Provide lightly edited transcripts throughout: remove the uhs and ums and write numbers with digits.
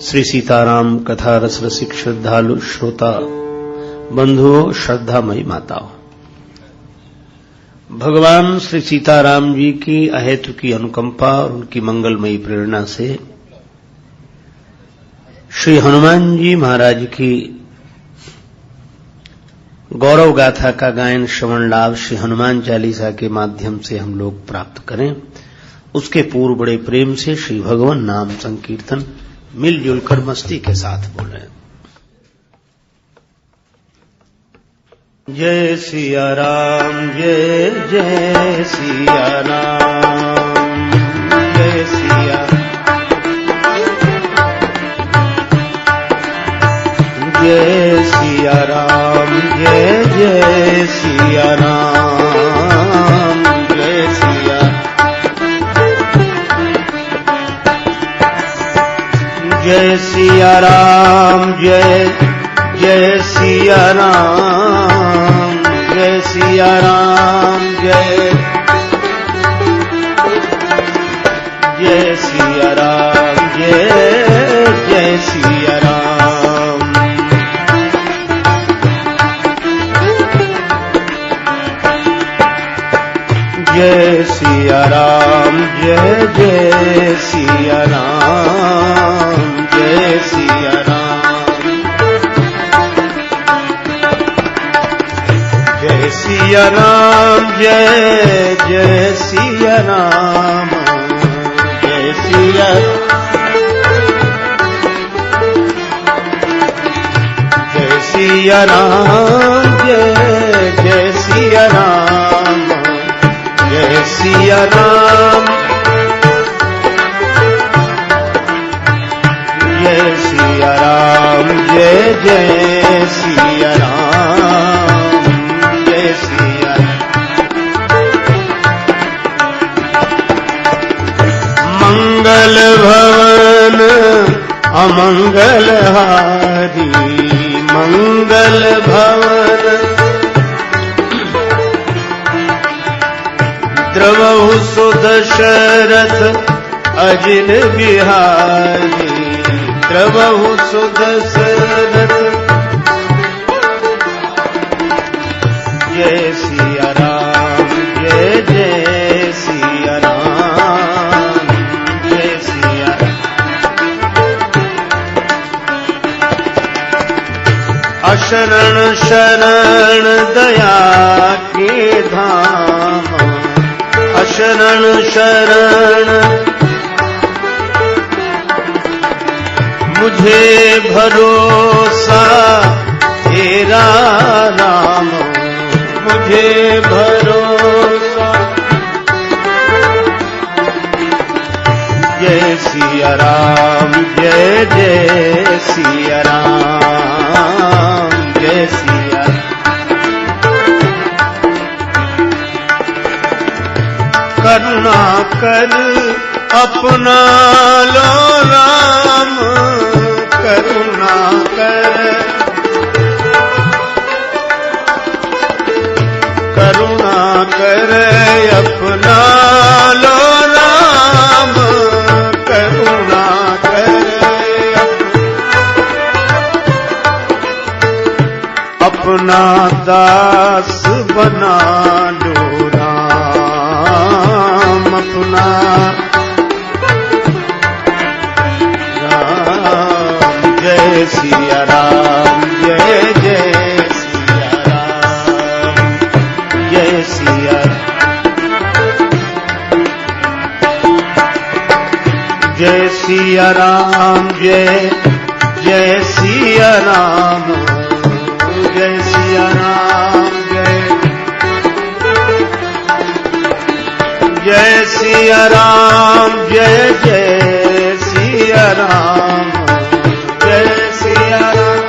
श्री सीताराम कथा रस रसिक श्रद्धालु श्रोता बंधुओं, श्रद्धामयी माताओं, भगवान श्री सीताराम जी की अहेतु की अनुकंपा और उनकी मंगलमयी प्रेरणा से श्री हनुमान जी महाराज की गौरव गाथा का गायन श्रवण लाभ श्री हनुमान चालीसा के माध्यम से हम लोग प्राप्त करें, उसके पूर्व बड़े प्रेम से श्री भगवान नाम संकीर्तन मिलजुल कर मस्ती के साथ बोले। जय सिया राम, जय जय सिया राम, जय सिया, जय सिया राम, जय जय सिया राम, जय सिया, जय सिया राम, जय जय सिया राम, जय सिया राम, जय जय सिया राम, जय जय सिया राम, जय सिया राम, जय जय सिया राम, जय सिया राम, जय सिया राम, जय जय सिया राम, जय सिया, जय सिया राम, जय जय सिया राम, जय सिया राम, जय सिया राम, जय जय सिया राम, जय सिया, मंगल भवन अमंगल हारी, मंगल भवन द्रवहु सुदशरथ अजित बिहारी, द्रवहु सुदशरथ, जय सिया राम, जय जय सिया राम, जय सिया, अशरण शरण दया के धाम, शरण शरण मुझे भरोसा तेरा राम, मुझे भरोसा, जय सिया राम, जय जय सिया राम, जय सिया, करुणा कर अपना लो राम, करुणा कर, करुणा कर अपना लो राम, करुणा कर अपना दास बना लो राम, अपना राम, जय सिया राम, जय जय सिया राम, जय सिया, जय सिया राम, जय जय सिया राम, जय सिया राम, जय सिया राम, जय जय सिया राम, जय सिया राम,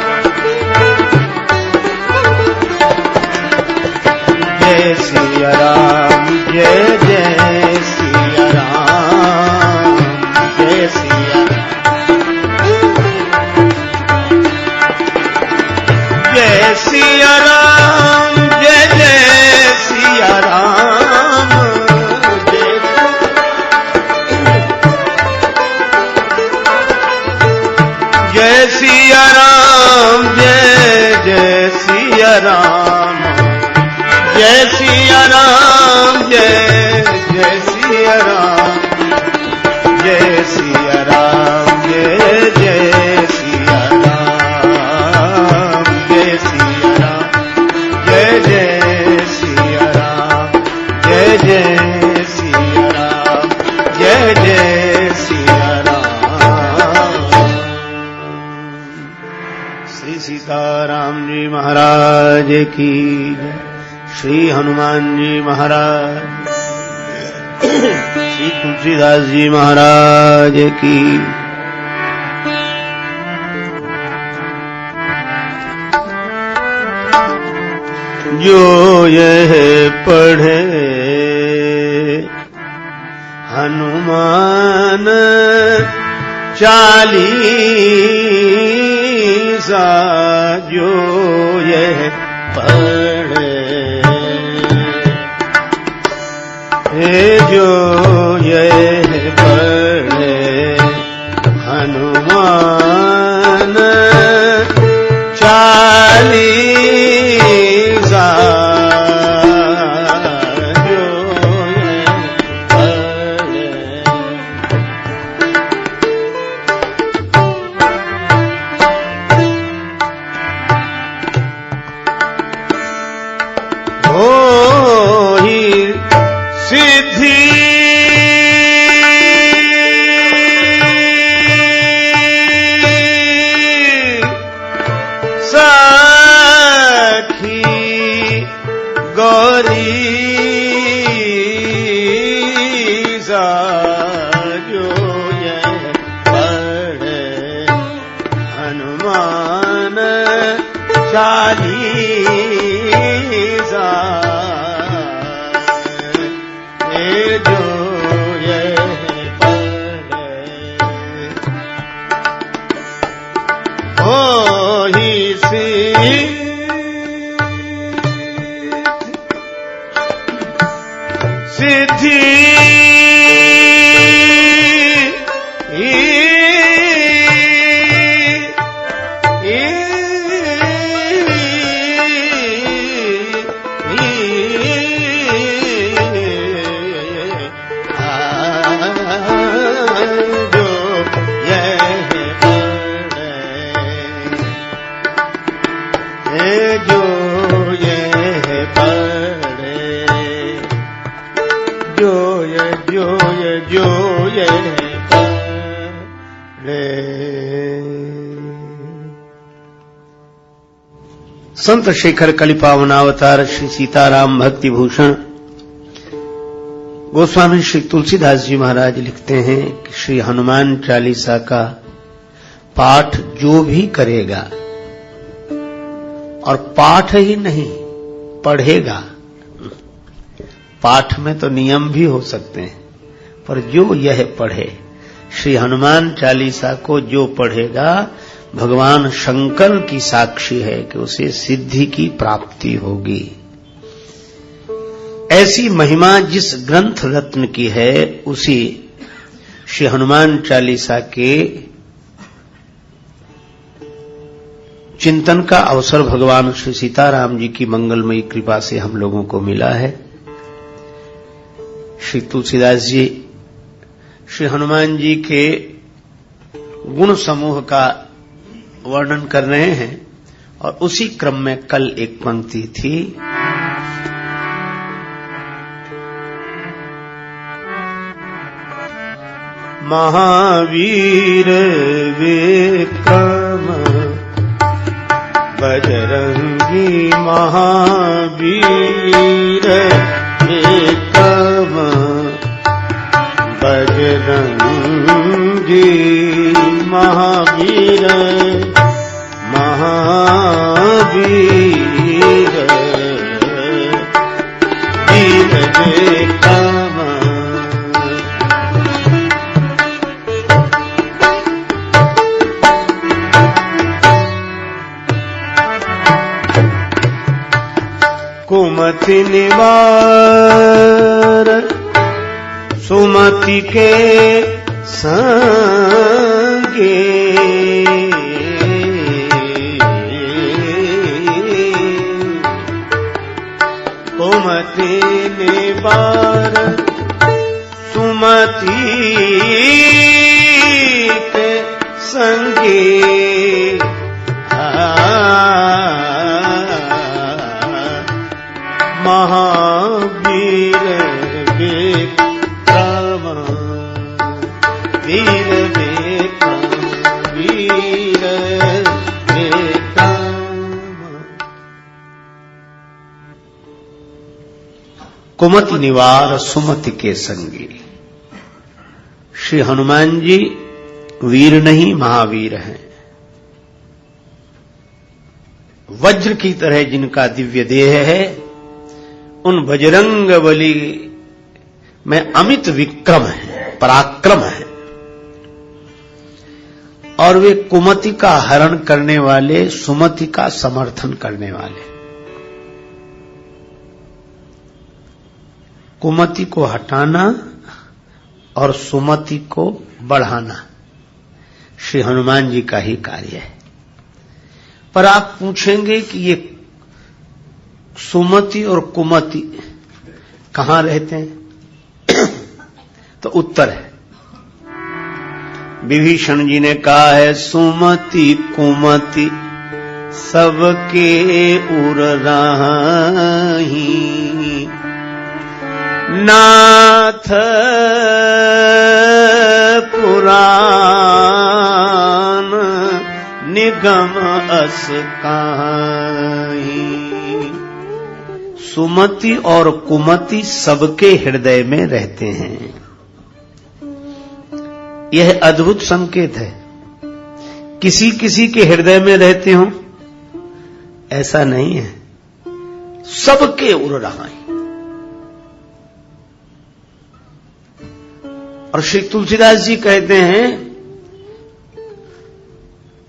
जय सिया राम, जय जय सिया राम, जय सिया, जय सिया राम, जय जय सिया राम, जय सिया राम, जय जय सिया राम, जय सिया राम, जय जय सिया राम, जय सिया राम, जय जय सिया राम, जय सिया राम, जय जय सिया राम, जय जय सिया राम, जय जय सिया राम। श्री सीताराम जी महाराज की जय, श्री हनुमान जी महाराज, श्री तुलसीदास जी महाराज की। जो यह पढ़े हनुमान चालीसा, जो यह पढ़े, जो यह पढ़े हनुमान चालीसा, जो यह पढ़े, हो ही सिद्धि सखी गौरी सा, जो यह पढ़े हनुमान चालीसा, जो यह पढ़े, हो ही सिद्धि संत शेखर कलिपावनावतार श्री सीताराम भक्ति भूषण गोस्वामी श्री तुलसीदास जी महाराज लिखते हैं कि श्री हनुमान चालीसा का पाठ जो भी करेगा, और पाठ ही नहीं पढ़ेगा, पाठ में तो नियम भी हो सकते हैं, पर जो यह पढ़े श्री हनुमान चालीसा को जो पढ़ेगा, भगवान शंकर की साक्षी है कि उसे सिद्धि की प्राप्ति होगी। ऐसी महिमा जिस ग्रंथ रत्न की है, उसी श्री हनुमान चालीसा के चिंतन का अवसर भगवान श्री सीताराम जी की मंगलमयी कृपा से हम लोगों को मिला है। श्री तुलसीदास जी श्री हनुमान जी के गुण समूह का वर्णन कर रहे हैं, और उसी क्रम में कल एक पंक्ति थी, महावीर विक्रम बजरंगी, महावीर विक्रम बजरंगी, महावीर महावीर वीर विक्रम, कुमति निवार सुमति के संगे, निवार सुमति के संगी महावीर विक्रम वीर विक्रम वीर विक्रम। कुमति निवार सुमति के संगी। श्री हनुमान जी वीर नहीं महावीर हैं। वज्र की तरह जिनका दिव्य देह है, उन बजरंग बली में अमित विक्रम है, पराक्रम है, और वे कुमति का हरण करने वाले, सुमति का समर्थन करने वाले। कुमति को हटाना और सुमति को बढ़ाना श्री हनुमान जी का ही कार्य है। पर आप पूछेंगे कि ये सुमति और कुमति कहां रहते हैं? तो उत्तर है, विभीषण जी ने कहा है, सुमति कुमति सबके उर राही, नाथ पुराण निगम अस काहीं। सुमति और कुमति सबके हृदय में रहते हैं। यह अद्भुत संकेत है। किसी किसी के हृदय में रहते हो ऐसा नहीं है, सबके उर रहा है। और श्री तुलसीदास जी कहते हैं,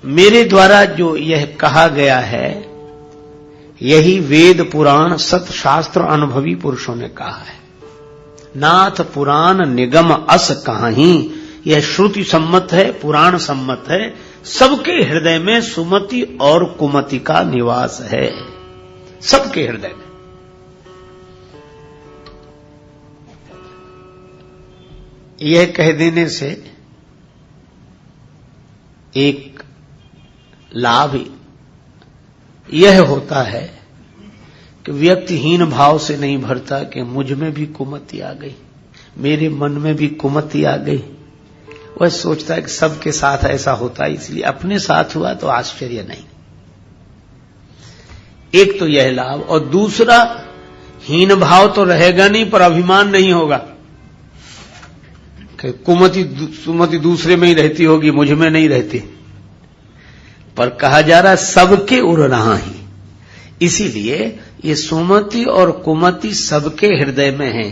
मेरे द्वारा जो यह कहा गया है, यही वेद पुराण सत शास्त्र अनुभवी पुरुषों ने कहा है। नाथ पुराण निगम अस कहाहीं, यह श्रुति सम्मत है, पुराण सम्मत है। सबके हृदय में सुमति और कुमति का निवास है, सबके हृदय में। यह कह देने से एक लाभ यह होता है कि व्यक्ति हीन भाव से नहीं भरता कि मुझ में भी कुमति आ गई, मेरे मन में भी कुमति आ गई। वह सोचता है कि सबके साथ ऐसा होता है, इसलिए अपने साथ हुआ तो आश्चर्य नहीं। एक तो यह लाभ, और दूसरा हीन भाव तो रहेगा नहीं, पर अभिमान नहीं होगा कि सुमति दूसरे में ही रहती होगी, मुझ में नहीं रहती। पर कहा जा रहा सबके उर रहा ही, इसीलिए ये सुमति और कुमति सबके हृदय में है।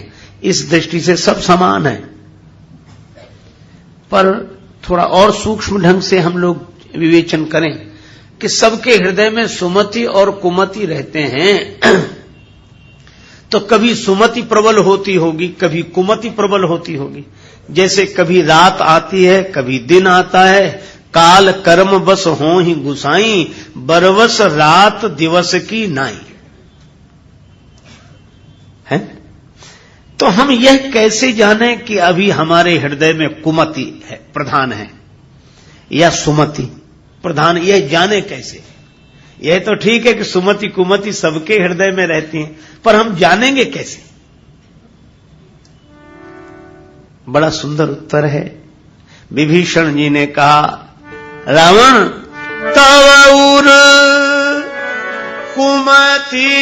इस दृष्टि से सब समान है, पर थोड़ा और सूक्ष्म ढंग से हम लोग विवेचन करें कि सबके हृदय में सुमति और कुमति रहते हैं, तो कभी सुमति प्रबल होती होगी, कभी कुमति प्रबल होती होगी। जैसे कभी रात आती है, कभी दिन आता है, काल कर्म बस हो ही गुसाई, बरवस रात दिवस की नाई है। तो हम यह कैसे जाने कि अभी हमारे हृदय में कुमति है, प्रधान है, या सुमति प्रधान, यह जाने कैसे? यह तो ठीक है कि सुमति कुमति सबके हृदय में रहती हैं, पर हम जानेंगे कैसे? बड़ा सुंदर उत्तर है। विभीषण जी ने कहा, रावण तव उर कुमति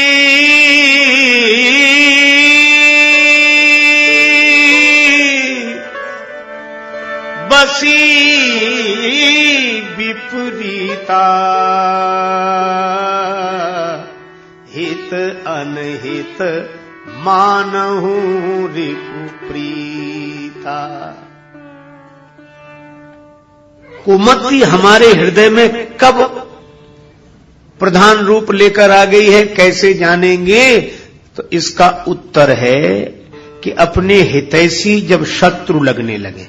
बसी विपरीता, हित अनहित मानहु रिपु प्रीता। कुमति हमारे हृदय में कब प्रधान रूप लेकर आ गई है, कैसे जानेंगे? तो इसका उत्तर है कि अपने हितैषी जब शत्रु लगने लगे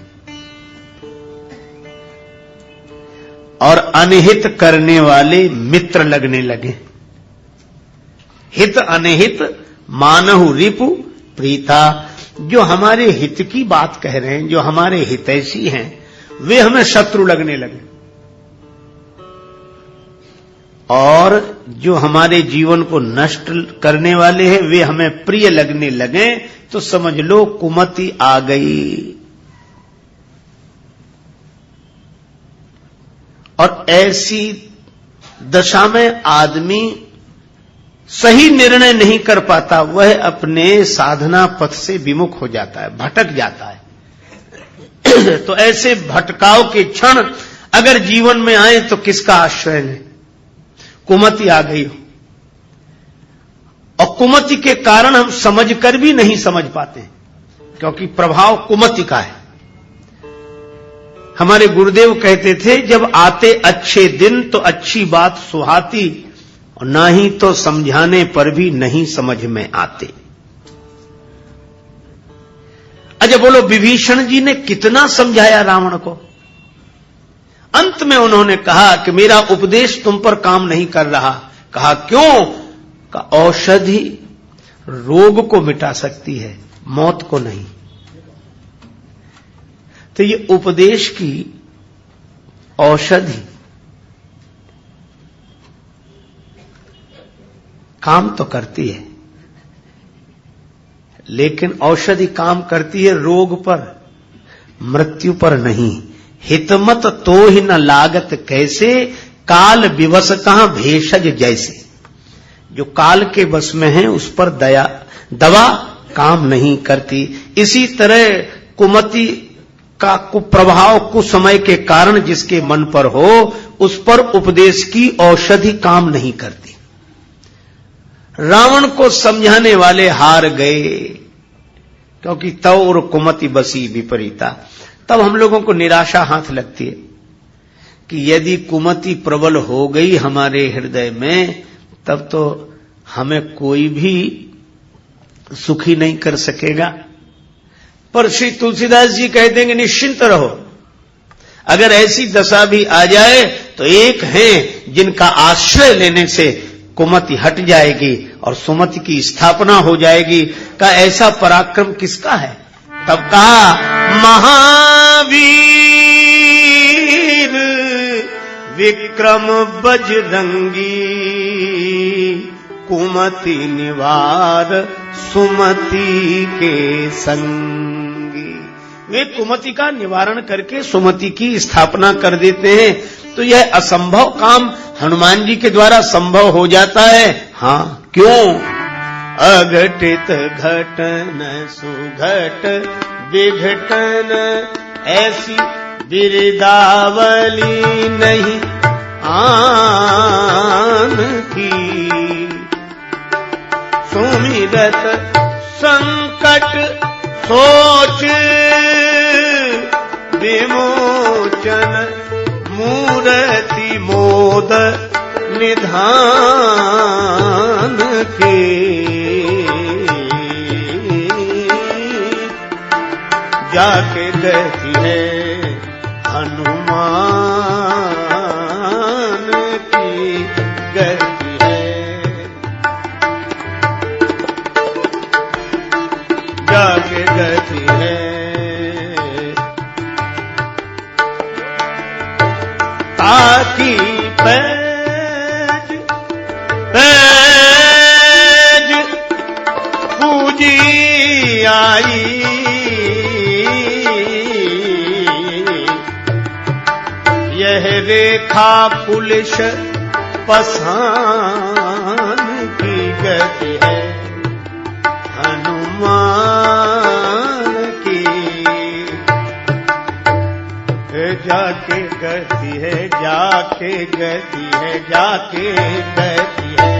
और अनहित करने वाले मित्र लगने लगे। हित अनहित मानहु रिपु प्रीता, जो हमारे हित की बात कह रहे हैं, जो हमारे हितैषी हैं, वे हमें शत्रु लगने लगे, और जो हमारे जीवन को नष्ट करने वाले हैं वे हमें प्रिय लगने लगे, तो समझ लो कुमति आ गई। और ऐसी दशा में आदमी सही निर्णय नहीं कर पाता, वह अपने साधना पथ से विमुख हो जाता है, भटक जाता है। तो ऐसे भटकाव के क्षण अगर जीवन में आए तो किसका आश्रय लें? कुमति आ गई हो, और कुमति के कारण हम समझकर भी नहीं समझ पाते, क्योंकि प्रभाव कुमति का है। हमारे गुरुदेव कहते थे, जब आते अच्छे दिन तो अच्छी बात सुहाती, और ना ही तो समझाने पर भी नहीं समझ में आते। अच्छा बोलो, विभीषण जी ने कितना समझाया रावण को? अंत में उन्होंने कहा कि मेरा उपदेश तुम पर काम नहीं कर रहा। कहा क्यों? का औषधि रोग को मिटा सकती है, मौत को नहीं। तो ये उपदेश की औषधि काम तो करती है, लेकिन औषधि काम करती है रोग पर, मृत्यु पर नहीं। हितमत तो ही न लागत कैसे, काल विवश कहां भेषज जैसे। जो काल के बस में है उस पर दवा काम नहीं करती। इसी तरह कुमति का कुप्रभाव कुसमय के कारण जिसके मन पर हो, उस पर उपदेश की औषधि काम नहीं करती। रावण को समझाने वाले हार गए, क्योंकि तव और कुमति बसी विपरीता। तब हम लोगों को निराशा हाथ लगती है कि यदि कुमति प्रबल हो गई हमारे हृदय में, तब तो हमें कोई भी सुखी नहीं कर सकेगा। पर श्री तुलसीदास जी कहते हैं कि निश्चिंत रहो, अगर ऐसी दशा भी आ जाए तो एक हैं जिनका आश्रय लेने से कुमति हट जाएगी और सुमति की स्थापना हो जाएगी। का ऐसा पराक्रम किसका है? तब कहा महावीर विक्रम बजरंगी, कुमति निवार सुमति के संगी। वे कुमति का निवारण करके सुमति की स्थापना कर देते हैं। तो यह असंभव काम हनुमान जी के द्वारा संभव हो जाता है। हाँ, क्यों? अघटित घटन सुघट विघटन, ऐसी बिरदावली नहीं आन की। सुमिरत संकट सोच विमोचन, मूर्ति मोद निधान के। जाके कहती है हनुमान की गति है, जाके गति है। ताकि पैज पैज पूजी आई, यह रेखा पुलिस पसान की गति है हनुमान की। जाके गति है, जाके गति है, जाके गति है।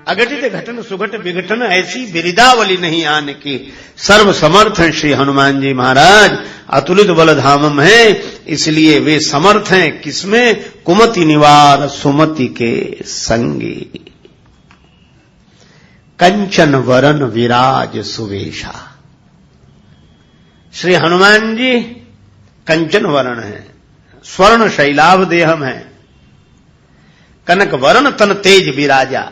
अघटित घटन सुघट विघटन, ऐसी बिरदावली नहीं आने की। सर्व समर्थ हैं श्री हनुमान जी महाराज, अतुलित बल धामम है, इसलिए वे समर्थ हैं। किसमें? कुमति निवार सुमति के संगी। कंचन वरन विराज सुवेशा। श्री हनुमान जी कंचन वरण है, स्वर्ण शैलाभ देहम है, कनक वरण तन तेज विराजा।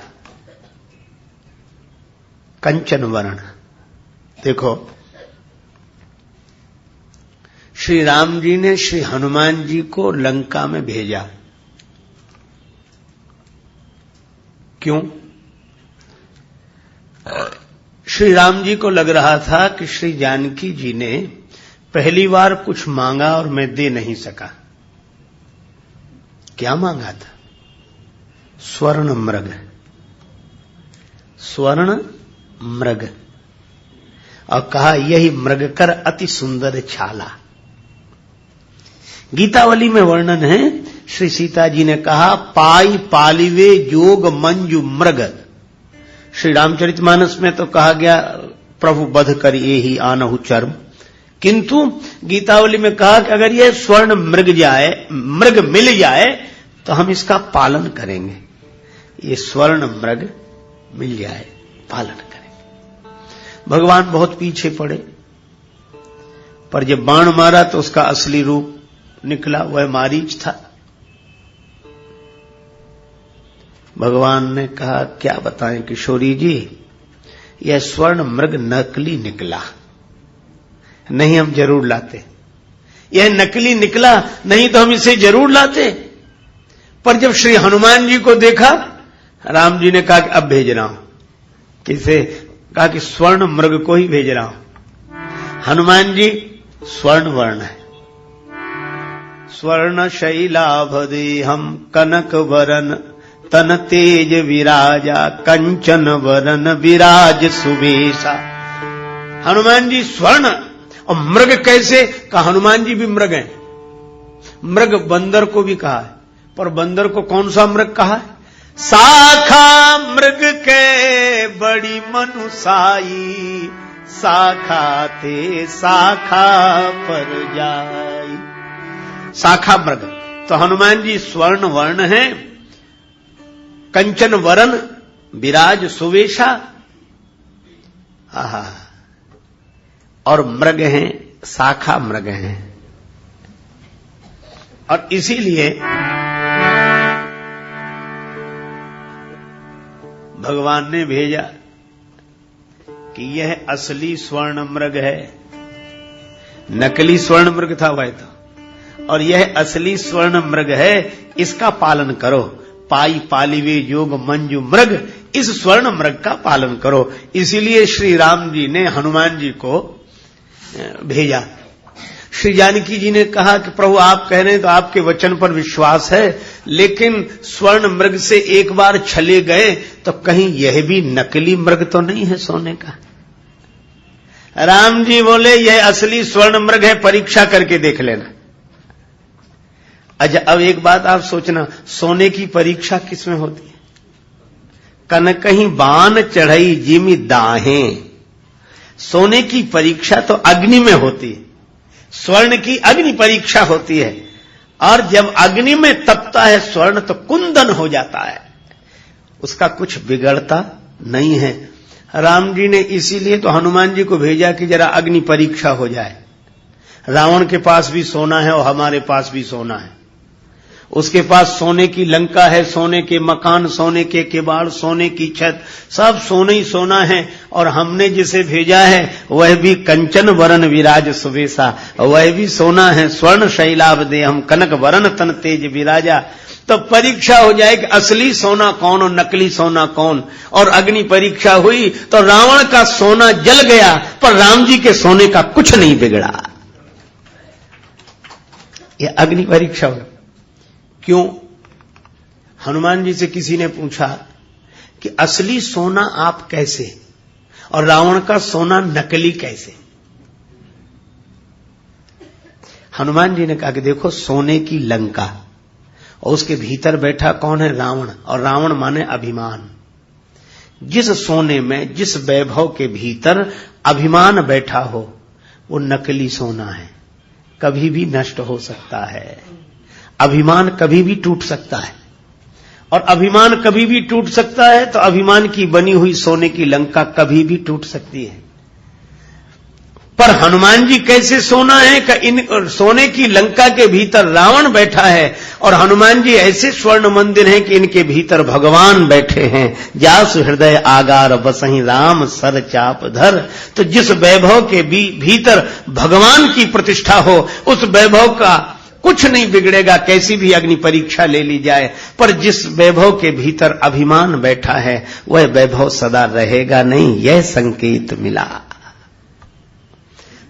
कंचन वर्ण। देखो, श्री राम जी ने श्री हनुमान जी को लंका में भेजा। क्यों? श्री राम जी को लग रहा था कि श्री जानकी जी ने पहली बार कुछ मांगा और मैं दे नहीं सका। क्या मांगा था? स्वर्ण मृग। स्वर्ण मृग। और कहा यही मृग कर अति सुंदर छाला। गीतावली में वर्णन है, श्री सीता जी ने कहा पाई पालिवे जोग मंजू मृग। श्री रामचरितमानस में तो कहा गया प्रभु बध कर ये ही आनहु चर्म, किंतु गीतावली में कहा कि अगर ये स्वर्ण मृग मिल जाए तो हम इसका पालन करेंगे। ये स्वर्ण मृग मिल जाए, पालन करेंगे। भगवान बहुत पीछे पड़े, पर जब बाण मारा तो उसका असली रूप निकला, वह मारीच था। भगवान ने कहा क्या बताएं किशोरी जी, यह स्वर्ण मृग नकली निकला, नहीं हम जरूर लाते। यह नकली निकला, नहीं तो हम इसे जरूर लाते। पर जब श्री हनुमान जी को देखा, राम जी ने कहा कि अब भेज रहा हूं। किसे? कहा कि स्वर्ण मृग को ही भेज रहा हूं। हनुमान जी स्वर्ण वर्ण है। स्वर्ण शैलाभदे हम कनक वरन तन तेज विराजा कंचन वरन विराज सुबेसा। हनुमान जी स्वर्ण। और मृग कैसे? कहा हनुमान जी भी मृग हैं। मृग बंदर को भी कहा है, पर बंदर को कौन सा मृग कहा है? साखा मृग के बड़ी मनुसाई, साखा ते साखा पर जाई। साखा मृग। तो हनुमान जी स्वर्ण वर्ण है, कंचन वरन विराज सुवेशा। आहा, और मृग हैं, शाखा मृग हैं। और इसीलिए भगवान ने भेजा कि यह असली स्वर्ण मृग है। नकली स्वर्ण मृग था वह तो, और यह असली स्वर्ण मृग है, इसका पालन करो। पाई पालिवे योग मंजू मृग, इस स्वर्ण मृग का पालन करो। इसीलिए श्री राम जी ने हनुमान जी को भेजा। श्री जानकी जी ने कहा कि प्रभु आप कह रहे हैं तो आपके वचन पर विश्वास है, लेकिन स्वर्ण मृग से एक बार छले गए तो कहीं यह भी नकली मृग तो नहीं है सोने का। राम जी बोले यह असली स्वर्ण मृग है, परीक्षा करके देख लेना। अच्छा, अब एक बात आप सोचना, सोने की परीक्षा किसमें होती है? कनकहीं बान चढ़ई जिमि दाहें। सोने की परीक्षा तो अग्नि में होती है, स्वर्ण की अग्नि परीक्षा होती है। और जब अग्नि में तपता है स्वर्ण तो कुंदन हो जाता है, उसका कुछ बिगड़ता नहीं है। राम जी ने इसीलिए तो हनुमान जी को भेजा कि जरा अग्नि परीक्षा हो जाए। रावण के पास भी सोना है और हमारे पास भी सोना है। उसके पास सोने की लंका है, सोने के मकान, सोने के किवाड़, सोने की छत, सब सोने ही सोना है। और हमने जिसे भेजा है वह भी कंचन वरन विराज सुबेसा, वह भी सोना है। स्वर्ण शैलाभ दे हम कनक वरन तन तेज विराजा। तो परीक्षा हो जाए कि असली सोना कौन और नकली सोना कौन। और अग्नि परीक्षा हुई तो रावण का सोना जल गया, पर राम जी के सोने का कुछ नहीं बिगड़ा। यह अग्नि परीक्षा हुई। क्यों? हनुमान जी से किसी ने पूछा कि असली सोना आप कैसे और रावण का सोना नकली कैसे? हनुमान जी ने कहा कि देखो, सोने की लंका और उसके भीतर बैठा कौन है? रावण। और रावण माने अभिमान। जिस सोने में, जिस वैभव के भीतर अभिमान बैठा हो वो नकली सोना है, कभी भी नष्ट हो सकता है। अभिमान कभी भी टूट सकता है, और अभिमान कभी भी टूट सकता है तो अभिमान की बनी हुई सोने की लंका कभी भी टूट सकती है। पर हनुमान जी कैसे सोना है कि इन सोने की लंका के भीतर रावण बैठा है और हनुमान जी ऐसे स्वर्ण मंदिर हैं कि इनके भीतर भगवान बैठे हैं। जास हृदय आगार बसहि राम सर चाप धर। तो जिस वैभव के भीतर भगवान की प्रतिष्ठा हो उस वैभव का कुछ नहीं बिगड़ेगा, कैसी भी अग्नि परीक्षा ले ली जाए। पर जिस वैभव के भीतर अभिमान बैठा है वह वैभव सदा रहेगा नहीं, यह संकेत मिला।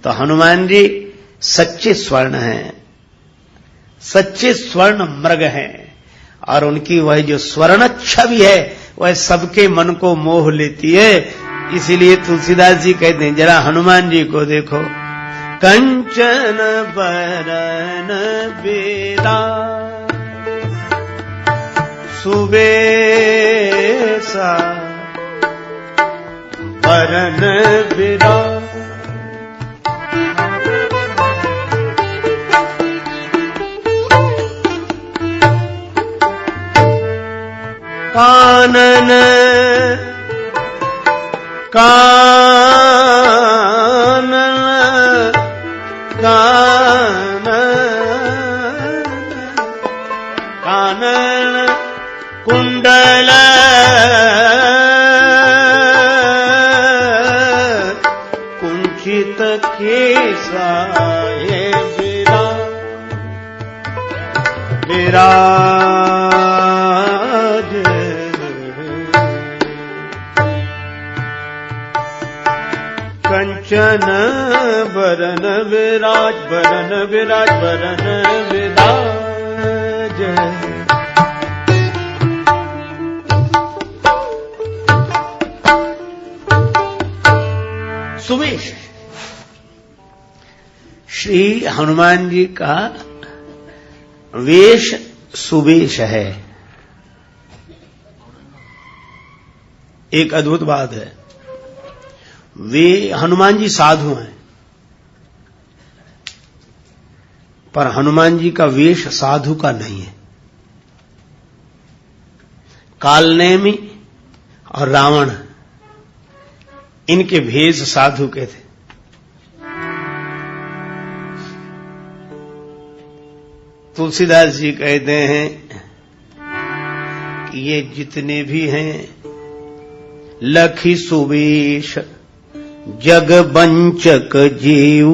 तो हनुमान जी सच्चे स्वर्ण हैं, सच्चे स्वर्ण मृग हैं और उनकी वह जो स्वर्ण छवि है वह सबके मन को मोह लेती है। इसीलिए तुलसीदास जी कहते हैं जरा हनुमान जी को देखो। कंचन बरन बिराज सुबेसा बरन बिराज कानन कानन कानन कानन कुंडल कुंचित केसाये विराज कंचन बरन विराज बरन विराज बरन विराज। सुवेश श्री हनुमान जी का वेश सुवेश है। एक अद्भुत बात है, वे हनुमान जी साधु हैं पर हनुमान जी का वेश साधु का नहीं है। कालनेमी और रावण इनके भेष साधु के थे। तुलसीदास जी कहते हैं कि ये जितने भी हैं लखी सुवेश जग बंचक जीऊ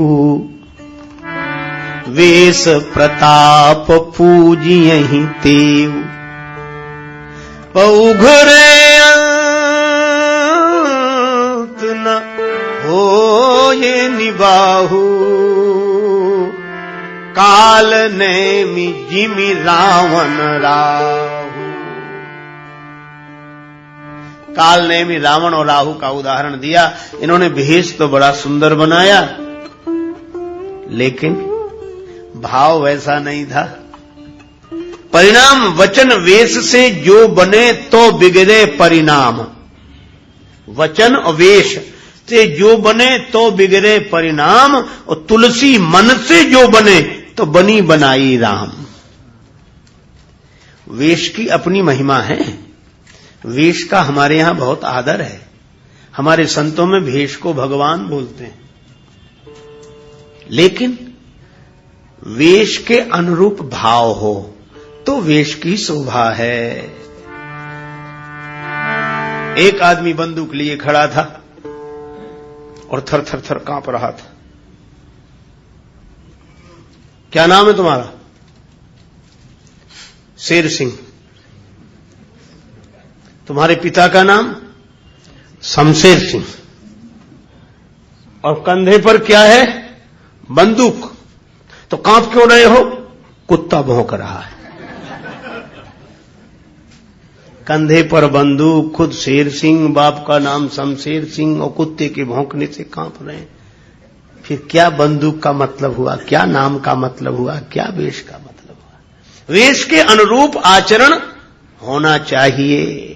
वेश प्रताप पूजियहि तेऊ पौघरे अंत न होए निबाहु काल नेमि जिमि रावण राहु। काल नेमि रावण और राहु का उदाहरण दिया। इन्होंने भेष तो बड़ा सुंदर बनाया लेकिन भाव वैसा नहीं था। परिणाम वचन वेश से जो बने तो बिगड़े परिणाम। वचन और वेश से जो बने तो बिगड़े परिणाम और तुलसी मन से जो बने तो बनी बनाई राम। वेश की अपनी महिमा है। वेश का हमारे यहां बहुत आदर है। हमारे संतों में भेष को भगवान बोलते हैं लेकिन वेश के अनुरूप भाव हो तो वेश की शोभा है। एक आदमी बंदूक लिए खड़ा था और थर थर थर कांप रहा था। क्या नाम है तुम्हारा? शेर सिंह। तुम्हारे पिता का नाम? शमशेर सिंह। और कंधे पर क्या है? बंदूक। तो कांप क्यों रहे हो? कुत्ता भौंक रहा है। कंधे पर बंदूक, खुद शेर सिंह, बाप का नाम शमशेर सिंह और कुत्ते के भौंकने से कांप रहे हैं। फिर क्या बंदूक का मतलब हुआ? क्या नाम का मतलब हुआ? क्या वेश का मतलब हुआ? वेश के अनुरूप आचरण होना चाहिए।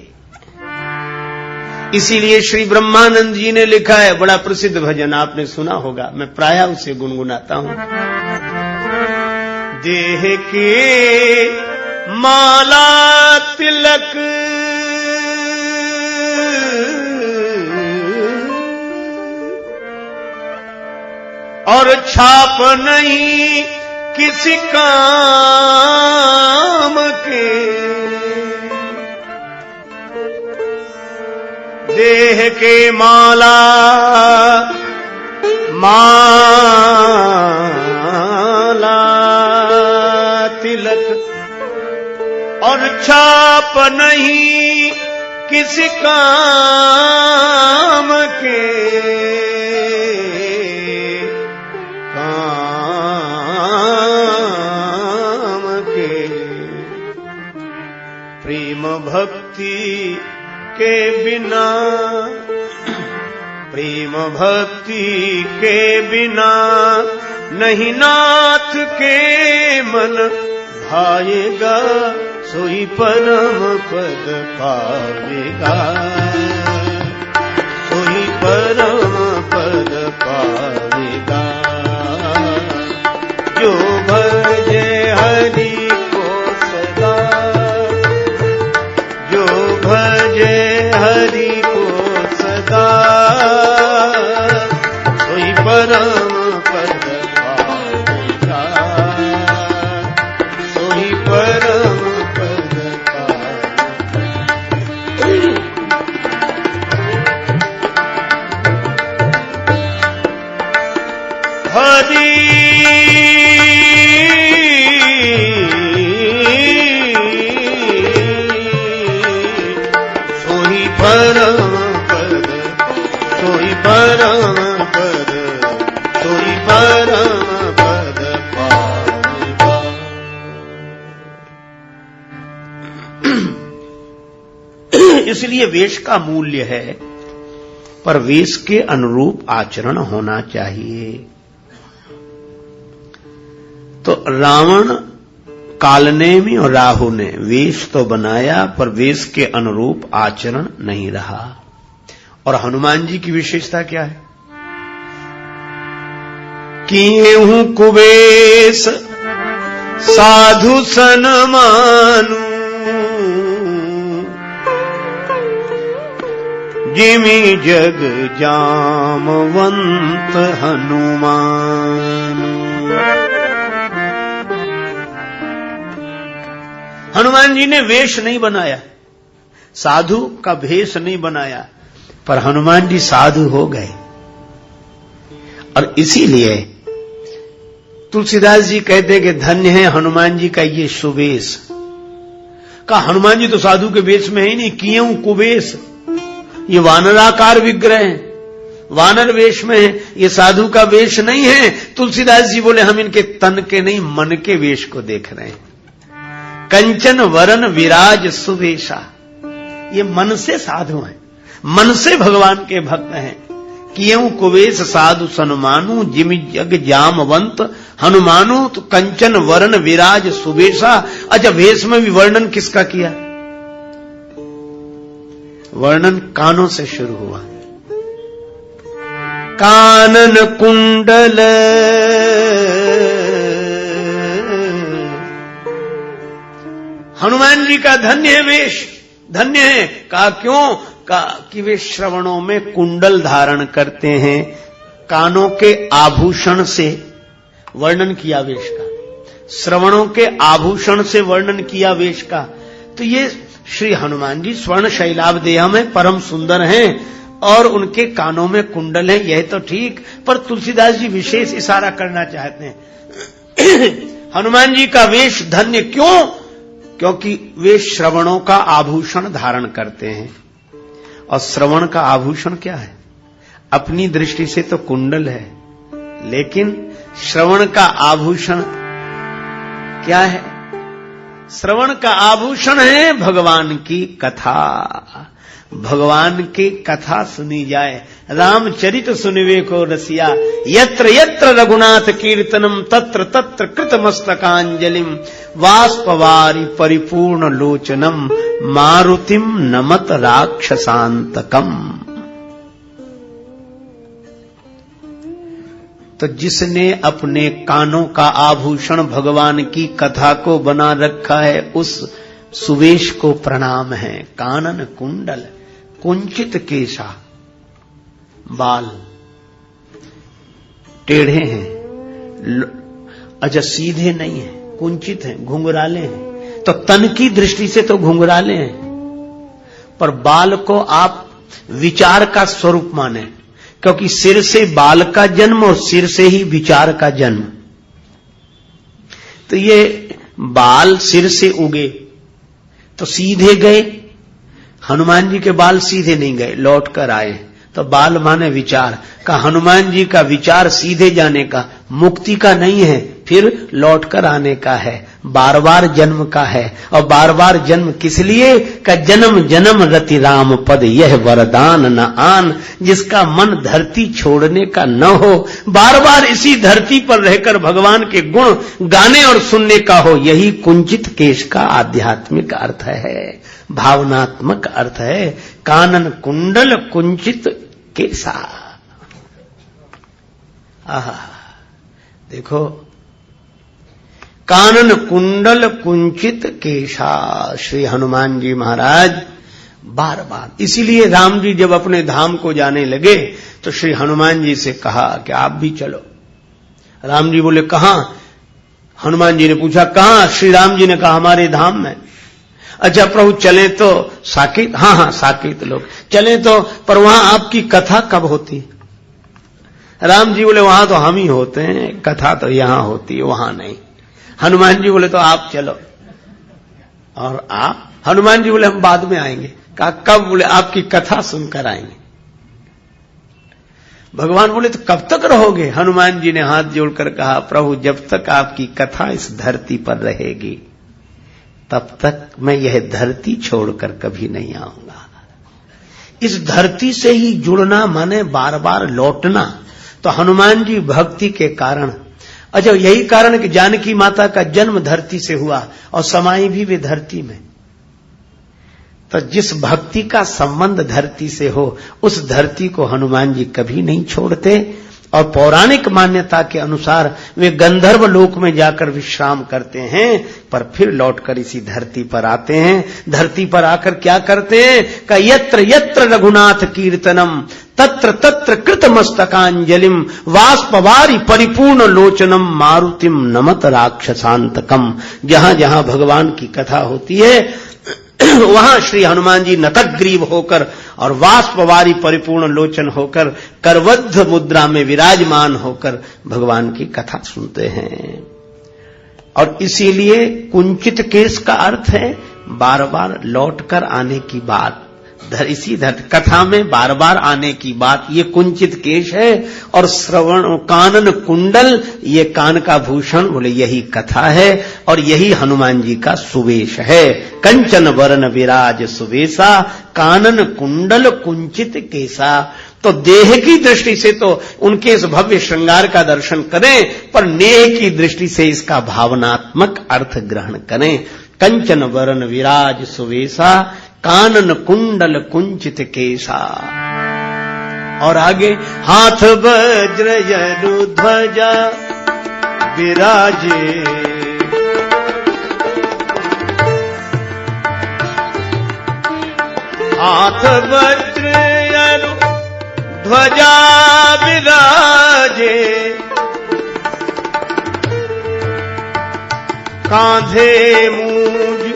इसीलिए श्री ब्रह्मानंद जी ने लिखा है, बड़ा प्रसिद्ध भजन आपने सुना होगा, मैं प्रायः उसे गुनगुनाता हूं। देह के माला तिलक और छाप नहीं किसी काम के, देह के माला माला तिलक और छाप नहीं किसी काम के, प्रेम भक्ति के बिना, प्रेम भक्ति के बिना नहीं नाथ के मन भाएगा, सोई परम पद पावेगा, सोई परम पद पावेगा। जो भजे हरि को सदा, जो भजे हरि को सदा, सोई परम पद पावेगा, सोई परम पद पावेगा। हरि परम पद, सोई परम पद, सोई परम पद पावेगा। इसलिए वेश का मूल्य है, पर वेश के अनुरूप आचरण होना चाहिए। तो रावण, कालनेमी और राहु ने वेश तो बनाया, पर वेश के अनुरूप आचरण नहीं रहा। और हनुमान जी की विशेषता क्या है? किए हूं कुबेश साधु सन मानू, जिमि जग जामवंत हनुमान। हनुमान जी ने वेश नहीं बनाया, साधु का भेष नहीं बनाया, पर हनुमान जी साधु हो गए। और इसीलिए तुलसीदास जी कहते कि धन्य है हनुमान जी का ये सुवेश। का हनुमान जी तो साधु के वेश में ही नहीं, किए हूं कुबेश, ये वानराकार विग्रह है, वानर वेश में है, ये साधु का वेश नहीं है। तुलसीदास जी बोले हम इनके तन के नहीं मन के वेश को देख रहे हैं। कंचन वरन विराज सुवेशा, ये मन से साधु हैं, मन से भगवान के भक्त हैं। किएऊ कुवेश साधु सनमानु, जिमि जग जामवंत हनुमानु। तो कंचन वरन विराज सुवेशा। अच्छा, वेश में भी वर्णन किसका किया? वर्णन कानों से शुरू हुआ। कानन कुंडल हनुमान जी का धन्य है वेश, धन्य है। कहा क्यों? कहा कि वे श्रवणों में कुंडल धारण करते हैं, कानों के आभूषण से वर्णन किया वेश का, श्रवणों के आभूषण से वर्णन किया वेश का। तो ये श्री हनुमान जी स्वर्ण शैलाभदेह में परम सुंदर हैं और उनके कानों में कुंडल है, यह तो ठीक, पर तुलसीदास जी विशेष इशारा करना चाहते हैं। हनुमान जी का वेश धन्य क्यों? क्योंकि वे श्रवणों का आभूषण धारण करते हैं। और श्रवण का आभूषण क्या है? अपनी दृष्टि से तो कुंडल है, लेकिन श्रवण का आभूषण क्या है? श्रवण का आभूषण है भगवान की कथा। भगवान की कथा सुनी जाए, रामचरित सुनिवे को रसिया। यत्र यत्र रघुनाथ कीर्तनम तत्र तत्र कृतमस्तकांजलिम वाष्पवारि परिपूर्ण लोचनम मारुतिम नमत राक्षसांतकम। तो जिसने अपने कानों का आभूषण भगवान की कथा को बना रखा है, उस सुवेश को प्रणाम है। कानन कुंडल, कुंचित केशा, बाल टेढ़े हैं, अच्छा सीधे नहीं है, कुंचित हैं, घुंघराले हैं। तो तन की दृष्टि से तो घुंघराले हैं, पर बाल को आप विचार का स्वरूप माने, क्योंकि सिर से बाल का जन्म और सिर से ही विचार का जन्म। तो ये बाल सिर से उगे तो सीधे गए, हनुमान जी के बाल सीधे नहीं गए, लौट कर आए। तो बाल माने विचार का, हनुमान जी का विचार सीधे जाने का, मुक्ति का नहीं है, फिर लौट कर आने का है, बार बार जन्म का है। और बार बार जन्म किस लिए का, जन्म जन्म रति राम पद यह वरदान न आन, जिसका मन धरती छोड़ने का न हो, बार बार इसी धरती पर रहकर भगवान के गुण गाने और सुनने का हो, यही कुंचित केश का आध्यात्मिक अर्थ है, भावनात्मक अर्थ है। कानन कुंडल कुंचित केसा, आहा देखो, कानन कुंडल कुंचित केशा, श्री हनुमान जी महाराज बार बार। इसीलिए राम जी जब अपने धाम को जाने लगे तो श्री हनुमान जी से कहा कि आप भी चलो। राम जी बोले कहां? हनुमान जी ने पूछा कहां? श्री राम जी ने कहा हमारे धाम में। अच्छा प्रभु चले तो साकेत? हाँ हाँ साकेत लोग चले तो, पर वहां आपकी कथा कब होती? राम जी बोले वहां तो हम ही होते हैं, कथा तो यहां होती है, वहां नहीं। हनुमान जी बोले तो आप चलो। और आप? हनुमान जी बोले हम बाद में आएंगे। कहा कब? बोले आपकी कथा सुनकर आएंगे। भगवान बोले तो कब तक रहोगे? हनुमान जी ने हाथ जोड़कर कहा प्रभु जब तक आपकी कथा इस धरती पर रहेगी तब तक मैं यह धरती छोड़कर कभी नहीं आऊंगा। इस धरती से ही जुड़ना माने बार बार लौटना। तो हनुमान जी भक्ति के कारण, अच्छा यही कारण कि जानकी माता का जन्म धरती से हुआ और समाई भी वे धरती में। तो जिस भक्ति का संबंध धरती से हो उस धरती को हनुमान जी कभी नहीं छोड़ते। और पौराणिक मान्यता के अनुसार वे गंधर्व लोक में जाकर विश्राम करते हैं, पर फिर लौटकर इसी धरती पर आते हैं। धरती पर आकर क्या करते हैं? का यत्र यत्र रघुनाथ कीर्तनम तत्र तत्र कृतमस्तकांजलिम वाष्पवारी परिपूर्ण लोचनम मारुतिम नमत राक्षसांतकम। जहां जहां भगवान की कथा होती है वहां श्री हनुमान जी नतग्रीव होकर और वाष्पवारी परिपूर्ण लोचन होकर करवद्ध मुद्रा में विराजमान होकर भगवान की कथा सुनते हैं। और इसीलिए कुंचित केश का अर्थ है बार बार लौट कर आने की बात। इसी कथा में बार बार आने की बात, ये कुंचित केश है। और श्रवण कानन कुंडल, ये कान का भूषण, बोले यही कथा है और यही हनुमान जी का सुवेश है। कंचन वरण विराज सुवेशा कानन कुंडल कुंचित केसा। तो देह की दृष्टि से तो उनके इस भव्य श्रृंगार का दर्शन करें, पर नेह की दृष्टि से इसका भावनात्मक अर्थ ग्रहण करें। कंचन वरण विराज सुवेशा कानन कुंडल कुंचित केसा। और आगे हाथ वज्र यरु ध्वजा विराजे हाथ वज्र यरु ध्वजा विराजे कांधे मूज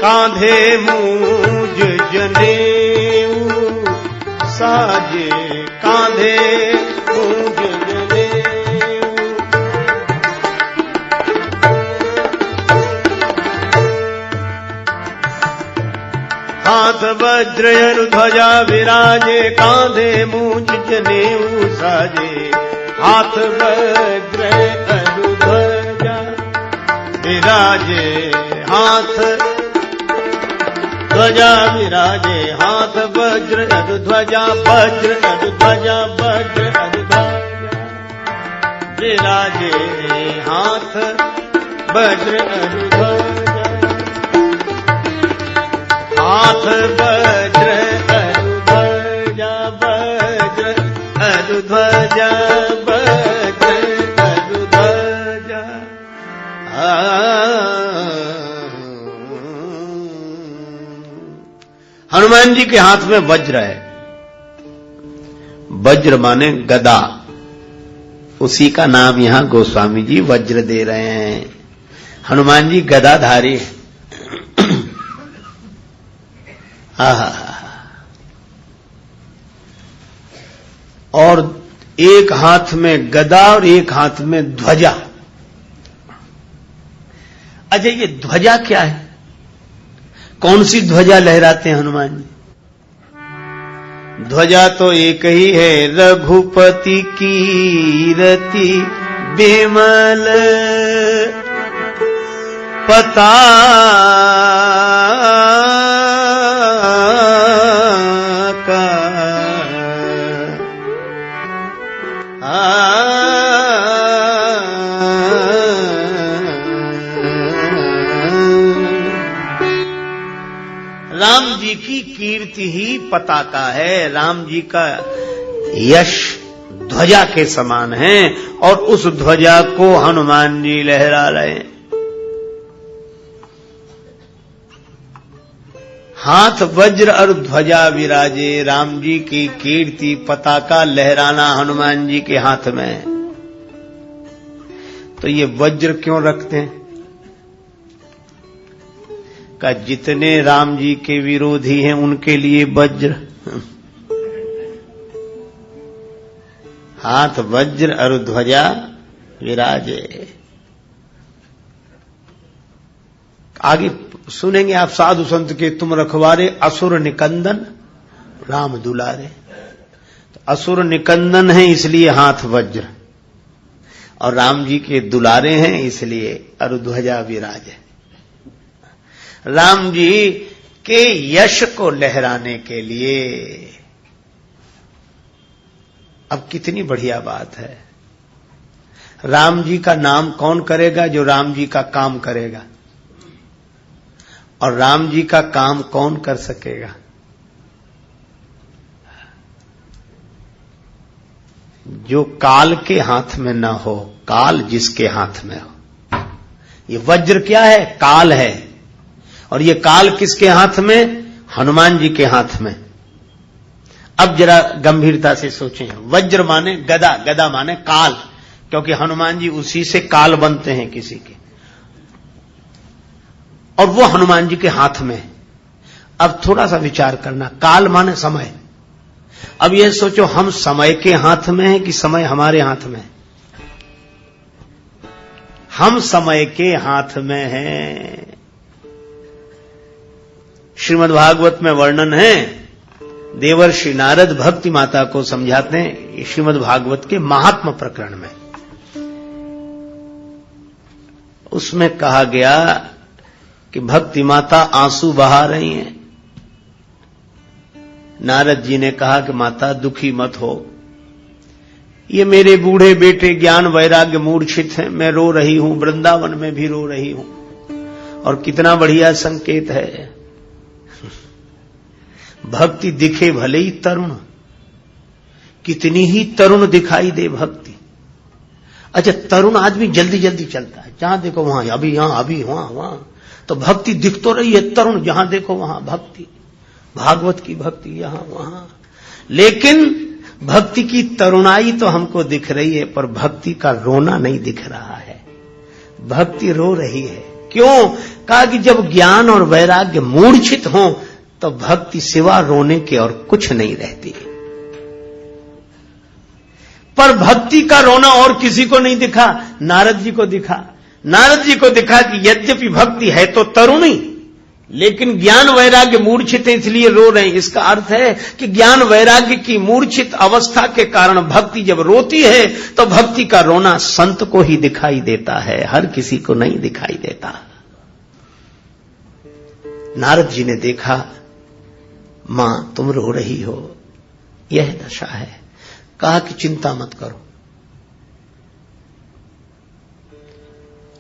कांधे मूज जनेऊ साजे कांधे मूज जनेऊ हाथ वज्र यरु ध्वजा विराजे कांधे मूज जनेऊ साजे हाथ वज्र यरु ध्वजा विराजे हाथ ध्वजा विराजे हाथ वज्र अधु ध्वजा वज्र अधु ध्वजा वज्र अधु ध्वजा विराजे हाथ वज्र अधु ध्वजा हाथ वज्र अधु ध्वजा वज्र अधु ध्वजा वज्र अधु ध्वजा हनुमान जी के हाथ में वज्र है। वज्र माने गदा, उसी का नाम यहां गोस्वामी जी वज्र दे रहे हैं। हनुमान जी गदाधारी हैं। और एक हाथ में गदा और एक हाथ में ध्वजा। अच्छा, ये ध्वजा क्या है? कौन सी ध्वजा लहराते हैं हनुमान जी? ध्वजा तो एक ही है, रघुपति कीरति बिमल पताका। राम जी की कीर्ति ही पताका है, राम जी का यश ध्वजा के समान है, और उस ध्वजा को हनुमान जी लहरा रहे हैं। हाथ वज्र और ध्वजा विराजे, राम जी की कीर्ति पताका लहराना हनुमान जी के हाथ में है। तो ये वज्र क्यों रखते हैं? का जितने राम जी के विरोधी हैं उनके लिए वज्र। हाथ वज्र और ध्वजा विराजे। आगे सुनेंगे आप साधु संत के, तुम रखवारे असुर निकंदन राम दुलारे। तो असुर निकंदन है इसलिए हाथ वज्र, और राम जी के दुलारे हैं इसलिए और ध्वजा विराजे। राम जी के यश को लहराने के लिए। अब कितनी बढ़िया बात है। राम जी का नाम कौन करेगा? जो राम जी का काम करेगा। और राम जी का काम कौन कर सकेगा? जो काल के हाथ में न हो, काल जिसके हाथ में हो। ये वज्र क्या है? काल है। और ये काल किसके हाथ में? हनुमान जी के हाथ में। अब जरा गंभीरता से सोचें। वज्र माने गदा, गदा माने काल, क्योंकि हनुमान जी उसी से काल बनते हैं किसी के, और वो हनुमान जी के हाथ में है। अब थोड़ा सा विचार करना, काल माने समय। अब ये सोचो, हम समय के हाथ में हैं कि समय हमारे हाथ में है? हम समय के हाथ में हैं। श्रीमद् भागवत में वर्णन है, देवर्षि नारद भक्ति माता को समझाते हैं श्रीमद् भागवत के महात्म प्रकरण में। उसमें कहा गया कि भक्ति माता आंसू बहा रही हैं। नारद जी ने कहा कि माता दुखी मत हो, ये मेरे बूढ़े बेटे ज्ञान वैराग्य मूर्छित हैं, मैं रो रही हूं, वृंदावन में भी रो रही हूं। और कितना बढ़िया संकेत है। भक्ति दिखे भले ही तरुण, कितनी ही तरुण दिखाई दे भक्ति। अच्छा, तरुण आदमी जल्दी जल्दी चलता है, जहां देखो वहां, अभी यहां, अभी वहां। तो भक्ति दिख तो रही है तरुण, जहां देखो वहां भक्ति, भागवत की भक्ति यहां वहां। लेकिन भक्ति की तरुणाई तो हमको दिख रही है, पर भक्ति का रोना नहीं दिख रहा है। भक्ति रो रही है। क्यों? कहा कि जब ज्ञान और वैराग्य मूर्छित हो तो भक्ति सिवा रोने के और कुछ नहीं रहती। पर भक्ति का रोना और किसी को नहीं दिखा, नारद जी को दिखा। नारद जी को दिखा कि यद्यपि भक्ति है तो तरुणी, लेकिन ज्ञान वैराग्य मूर्छित है इसलिए रो रहे हैं। इसका अर्थ है कि ज्ञान वैराग्य की मूर्छित अवस्था के कारण भक्ति जब रोती है तो भक्ति का रोना संत को ही दिखाई देता है, हर किसी को नहीं दिखाई देता। नारद जी ने देखा, मां तुम रो रही हो, यह दशा है। कहा कि चिंता मत करो,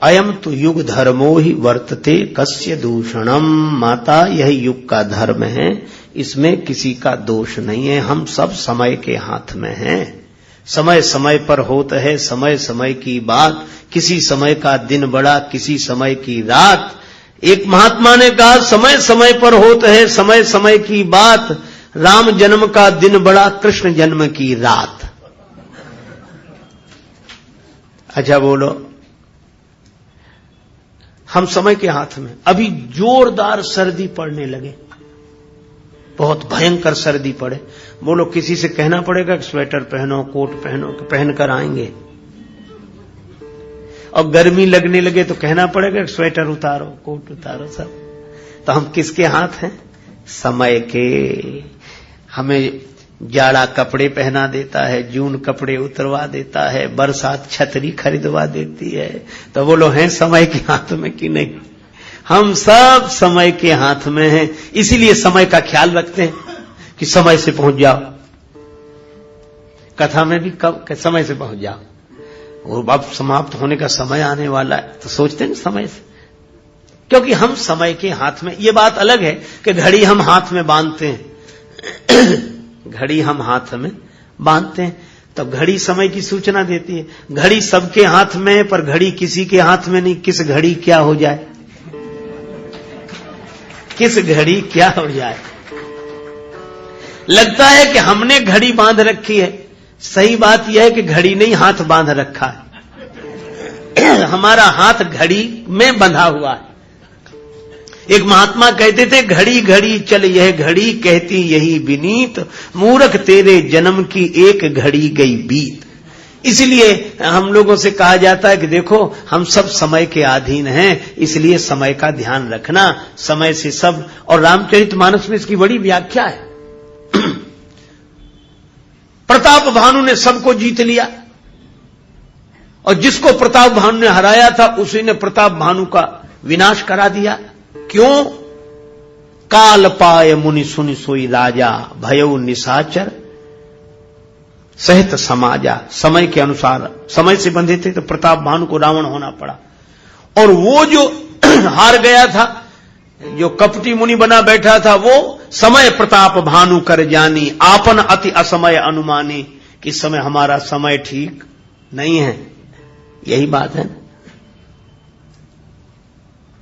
अयम तो युग धर्मो ही वर्तते कस्य दूषणम। माता, यह युग का धर्म है, इसमें किसी का दोष नहीं है। हम सब समय के हाथ में हैं। समय समय पर होता है, समय समय की बात। किसी समय का दिन बड़ा, किसी समय की रात। एक महात्मा ने कहा, समय समय पर होता है समय समय की बात, राम जन्म का दिन बड़ा, कृष्ण जन्म की रात। अच्छा बोलो, हम समय के हाथ में। अभी जोरदार सर्दी पड़ने लगे, बहुत भयंकर सर्दी पड़े, बोलो किसी से कहना पड़ेगा कि स्वेटर पहनो, कोट पहनो, कि पहनकर आएंगे। और गर्मी लगने लगे तो कहना पड़ेगा कि स्वेटर उतारो, कोट उतारो, सब। तो हम किसके हाथ हैं? समय के। हमें जाड़ा कपड़े पहना देता है, जून कपड़े उतरवा देता है, बरसात छतरी खरीदवा देती है। तो बोलो हैं समय के हाथ में कि नहीं? हम सब समय के हाथ में हैं। इसीलिए समय का ख्याल रखते हैं कि समय से पहुंच जाओ। कथा में भी कब समय से पहुंच जाओ, और अब समाप्त होने का समय आने वाला है, तो सोचते हैं समय से, क्योंकि हम समय के हाथ में। ये बात अलग है कि घड़ी हम हाथ में बांधते हैं घड़ी हम हाथ में बांधते हैं, तो घड़ी समय की सूचना देती है। घड़ी सबके हाथ में है, पर घड़ी किसी के हाथ में नहीं। किस घड़ी क्या हो जाए, किस घड़ी क्या हो जाए। लगता है कि हमने घड़ी बांध रखी है, सही बात यह है कि घड़ी नहीं, हाथ बांध रखा है। हमारा हाथ घड़ी में बंधा हुआ है। एक महात्मा कहते थे, घड़ी घड़ी चल यह घड़ी, कहती यही विनीत, मूर्ख तेरे जन्म की एक घड़ी गई बीत। इसलिए हम लोगों से कहा जाता है कि देखो हम सब समय के अधीन हैं, इसलिए समय का ध्यान रखना, समय से सब। और रामचरितमानस में इसकी बड़ी व्याख्या है। प्रताप भानु ने सबको जीत लिया, और जिसको प्रताप भानु ने हराया था उसी ने प्रताप भानु का विनाश करा दिया। क्यों? काल पाय मुनि सुनि सोई राजा, भयउ निशाचर सहित समाजा। समय के अनुसार, समय से बंधे थे तो प्रताप भानु को रावण होना पड़ा। और वो जो हार गया था, जो कपटी मुनि बना बैठा था, वो समय प्रताप भानु कर जानी, आपन अति असमय अनुमानी, कि समय हमारा समय ठीक नहीं है। यही बात है।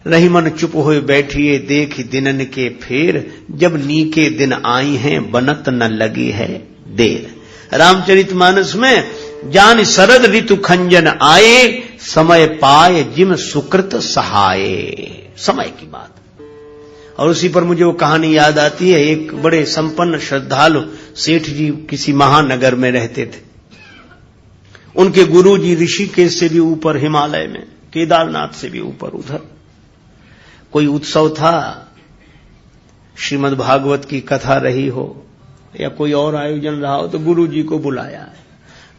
रही मन चुप हुए बैठिए, देख दिनन के फेर, जब नीके दिन आई हैं, बनत न लगी है देर। रामचरितमानस में जान शरद ऋतु खंजन आए, समय पाए जिम सुकृत सहाये। समय की बात। और उसी पर मुझे वो कहानी याद आती है। एक बड़े संपन्न श्रद्धालु सेठ जी किसी महानगर में रहते थे। उनके गुरु जी ऋषिकेश से भी ऊपर हिमालय में, केदारनाथ से भी ऊपर, उधर कोई उत्सव था, श्रीमद् भागवत की कथा रही हो या कोई और आयोजन रहा हो, तो गुरु जी को बुलाया है।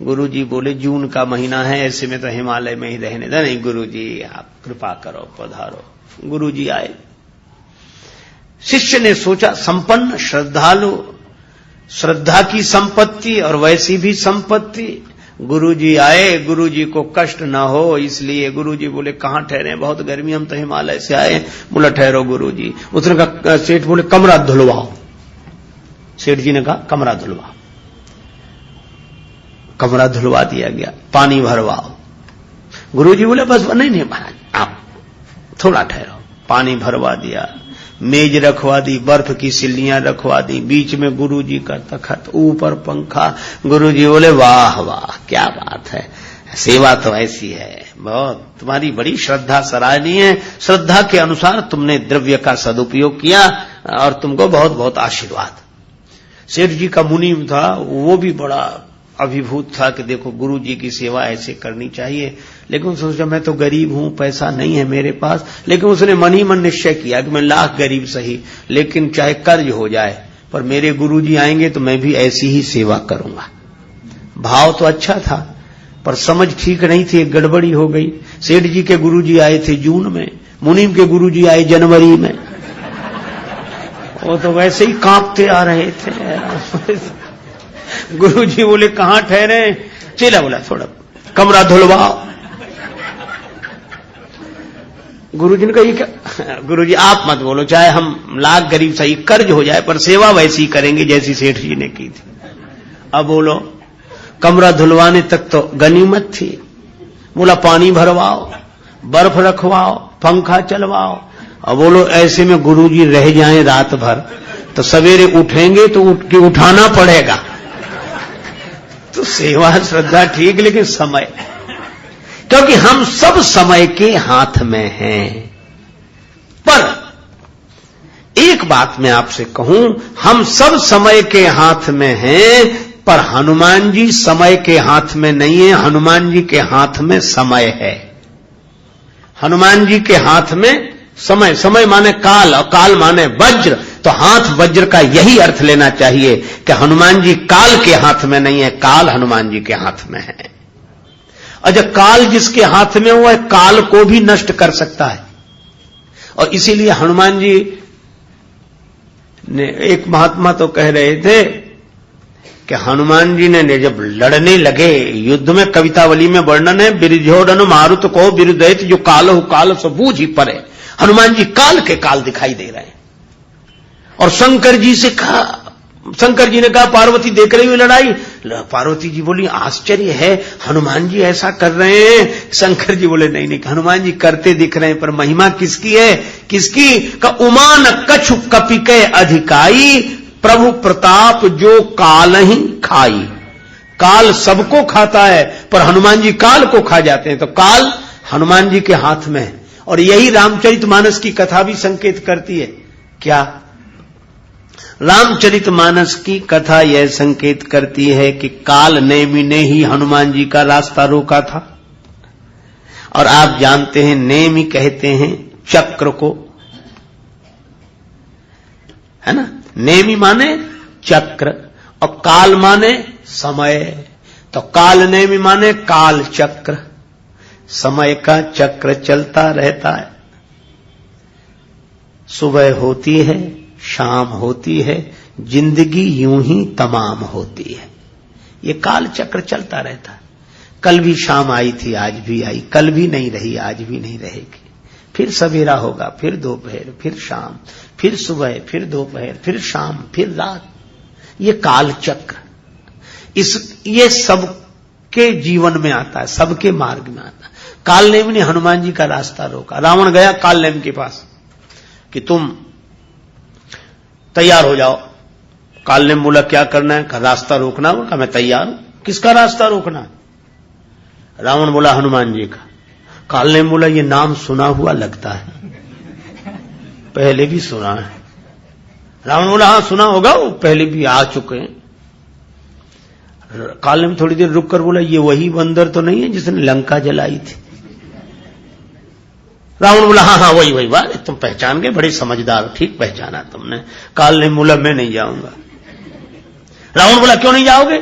गुरु जी बोले जून का महीना है, ऐसे में तो हिमालय में ही रहने दे। नहीं गुरु जी आप कृपा करो, पधारो। गुरु जी आए। शिष्य ने सोचा संपन्न श्रद्धालु, श्रद्धा की संपत्ति और वैसी भी संपत्ति। गुरुजी आए, गुरुजी को कष्ट न हो इसलिए। गुरुजी बोले कहां ठहरे, बहुत गर्मी, हम तो हिमालय से आए। बोला ठहरो गुरुजी। उसने कहा, सेठ बोले कमरा धुलवाओ। सेठ जी ने कहा कमरा धुलवाओ। कमरा धुलवा दिया गया। पानी भरवाओ। गुरुजी बोले बस नहीं नहीं महाराज आप थोड़ा ठहरो। पानी भरवा दिया, मेज रखवा दी, बर्फ की सिल्लियां रखवा दी, बीच में गुरुजी का तखत, ऊपर पंखा। गुरुजी बोले वाह वाह क्या बात है, सेवा तो ऐसी है, बहुत तुम्हारी बड़ी श्रद्धा सराहनीय है। श्रद्धा के अनुसार तुमने द्रव्य का सदुपयोग किया और तुमको बहुत बहुत आशीर्वाद। सेठ जी का मुनि था, वो भी बड़ा अभिभूत था कि देखो गुरु जी की सेवा ऐसे करनी चाहिए। लेकिन सोचा मैं तो गरीब हूं, पैसा नहीं है मेरे पास। लेकिन उसने मन ही मन निश्चय किया कि मैं लाख गरीब सही, लेकिन चाहे कर्ज हो जाए, पर मेरे गुरु जी आएंगे तो मैं भी ऐसी ही सेवा करूंगा। भाव तो अच्छा था, पर समझ ठीक नहीं थी, एक गड़बड़ी हो गई। सेठ जी के गुरु जी आए थे जून में, मुनीम के गुरु जी आए जनवरी में। वो तो वैसे ही कांपते आ रहे थे। गुरुजी बोले कहां ठहरे? चेला बोला थोड़ा कमरा धुलवाओ। गुरुजी ने कहा ये क्या? गुरुजी आप मत बोलो, चाहे हम लाख गरीब सही, कर्ज हो जाए, पर सेवा वैसी करेंगे जैसी सेठ जी ने की थी। अब बोलो कमरा धुलवाने तक तो गनीमत थी। बोला पानी भरवाओ, बर्फ रखवाओ, पंखा चलवाओ। और बोलो ऐसे में गुरुजी रह जाएं रात भर तो सवेरे उठेंगे तो उठ के उठाना पड़ेगा। तो सेवा श्रद्धा ठीक, लेकिन समय, क्योंकि हम सब समय के हाथ में हैं। पर एक बात मैं आपसे कहूं, हम सब समय के हाथ में हैं, पर हनुमान जी समय के हाथ में नहीं है, हनुमान जी के हाथ में समय है। हनुमान जी के हाथ में समय, समय माने काल और काल माने वज्र, तो हाथ वज्र का यही अर्थ लेना चाहिए कि हनुमान जी काल के हाथ में नहीं है, काल हनुमान जी के हाथ में है। और जब काल जिसके हाथ में हुआ है, काल को भी नष्ट कर सकता है। और इसीलिए हनुमान जी ने, एक महात्मा तो कह रहे थे कि हनुमान जी ने जब लड़ने लगे युद्ध में, कवितावली में वर्णन है, बिरझोड़न मारुत को बिरुदैत जो काल हो काल सो बूझ ही परे। हनुमान जी काल के काल दिखाई दे रहे हैं। और शंकर जी से कहा, शंकर जी ने कहा पार्वती देख रही हुई लड़ाई। पार्वती जी बोली आश्चर्य है, हनुमान जी ऐसा कर रहे हैं। शंकर जी बोले नहीं नहीं, हनुमान जी करते दिख रहे हैं, पर महिमा किसकी है? किसकी? का उमान कछु कपिके अधिकाई, प्रभु प्रताप जो काल ही खाई। काल सबको खाता है, पर हनुमान जी काल को खा जाते हैं। तो काल हनुमान जी के हाथ में है। और यही रामचरितमानस की कथा भी संकेत करती है। क्या? रामचरितमानस की कथा यह संकेत करती है कि काल नेमि ने ही हनुमान जी का रास्ता रोका था। और आप जानते हैं नेमि कहते हैं चक्र को, है ना? नेमि माने चक्र और काल माने समय। तो काल नेमि माने काल चक्र, समय का चक्र चलता रहता है। सुबह होती है, शाम होती है, जिंदगी यूं ही तमाम होती है। ये काल चक्र चलता रहता है। कल भी शाम आई थी, आज भी आई, कल भी नहीं रही, आज भी नहीं रहेगी। फिर सवेरा होगा, फिर दोपहर, फिर शाम, फिर सुबह, फिर दोपहर, फिर शाम, फिर रात। ये काल चक्र, ये सबके जीवन में आता है, सबके मार्ग में आता है। कालनेम ने हनुमान जी का रास्ता रोका। रावण गया कालनेम के पास कि तुम तैयार हो जाओ। कालनेम बोला क्या करना है? रास्ता रोकना है। कहा मैं तैयार हूं। किसका रास्ता रोकना है? रावण बोला हनुमान जी का। कालनेम बोला ये नाम सुना हुआ लगता है, पहले भी सुना है। रावण बोला हाँ सुना होगा, वो पहले भी आ चुके हैं। कालनेम थोड़ी देर रुक कर बोला ये वही बंदर तो नहीं है जिसने लंका जलाई थी? रावण बोला हाँ हाँ वही वही। वाह तुम पहचान गए, बड़े समझदार, ठीक पहचाना तुमने। कालनेम बोला मैं नहीं जाऊंगा। रावण बोला क्यों नहीं जाओगे?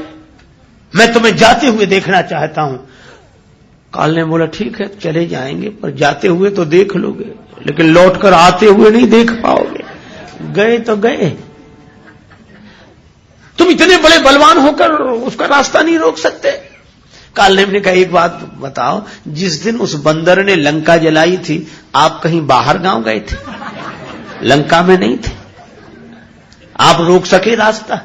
मैं तुम्हें जाते हुए देखना चाहता हूं। कालनेम बोला ठीक है चले जाएंगे, पर जाते हुए तो देख लोगे, लेकिन लौटकर आते हुए नहीं देख पाओगे। गए तो गए। तुम इतने बड़े बलवान होकर उसका रास्ता नहीं रोक सकते? कालनेम ने कहा एक बात बताओ, जिस दिन उस बंदर ने लंका जलाई थी आप कहीं बाहर गांव गए थे? लंका में नहीं थे। आप रोक सके रास्ता?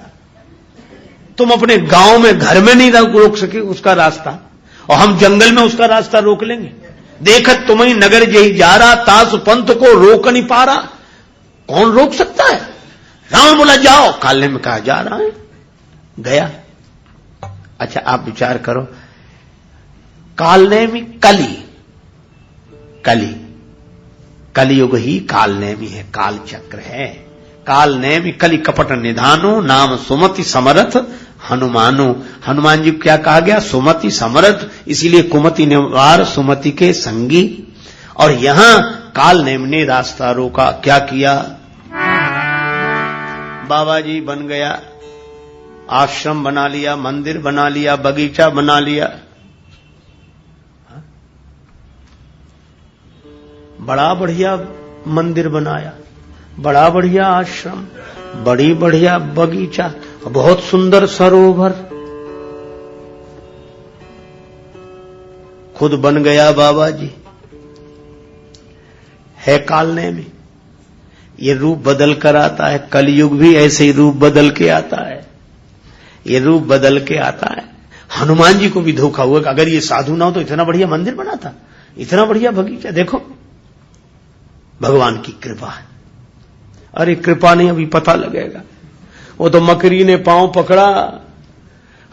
तुम अपने गांव में घर में नहीं रोक सके उसका रास्ता, और हम जंगल में उसका रास्ता रोक लेंगे? देखत तुम्हें नगर जही जा रहा, तास पंथ को रोक नहीं पा रहा। कौन रोक सकता है? रावण बोला जाओ। कालनेम में कहा जा रहा है, गया। अच्छा आप विचार करो, कालनेमी कली, कलियुग ही कालनेमी है, काल चक्र है। कालनेमी कली कपट निधानो, नाम सुमति समरथ हनुमानो। हनुमान जी क्या कहा गया? सुमति समरथ, इसीलिए कुमति निवार सुमति के संगी। और यहां कालनेम ने रास्ता रोका। क्या किया? बाबा जी बन गया, आश्रम बना लिया, मंदिर बना लिया, बगीचा बना लिया, बड़ा बढ़िया मंदिर बनाया, बड़ा बढ़िया आश्रम, बड़ी बढ़िया बगीचा, बहुत सुंदर सरोवर। खुद बन गया बाबा जी। है कालनेमी, ये रूप बदल कर आता है। कलयुग भी ऐसे ही रूप बदल के आता है, ये रूप बदल के आता है। हनुमान जी को भी धोखा हुआ कि अगर ये साधु ना हो तो इतना बढ़िया मंदिर बनाता, इतना बढ़िया बगीचा। देखो भगवान की कृपा है। अरे कृपा नहीं, अभी पता लगेगा। वो तो मकरी ने पांव पकड़ा,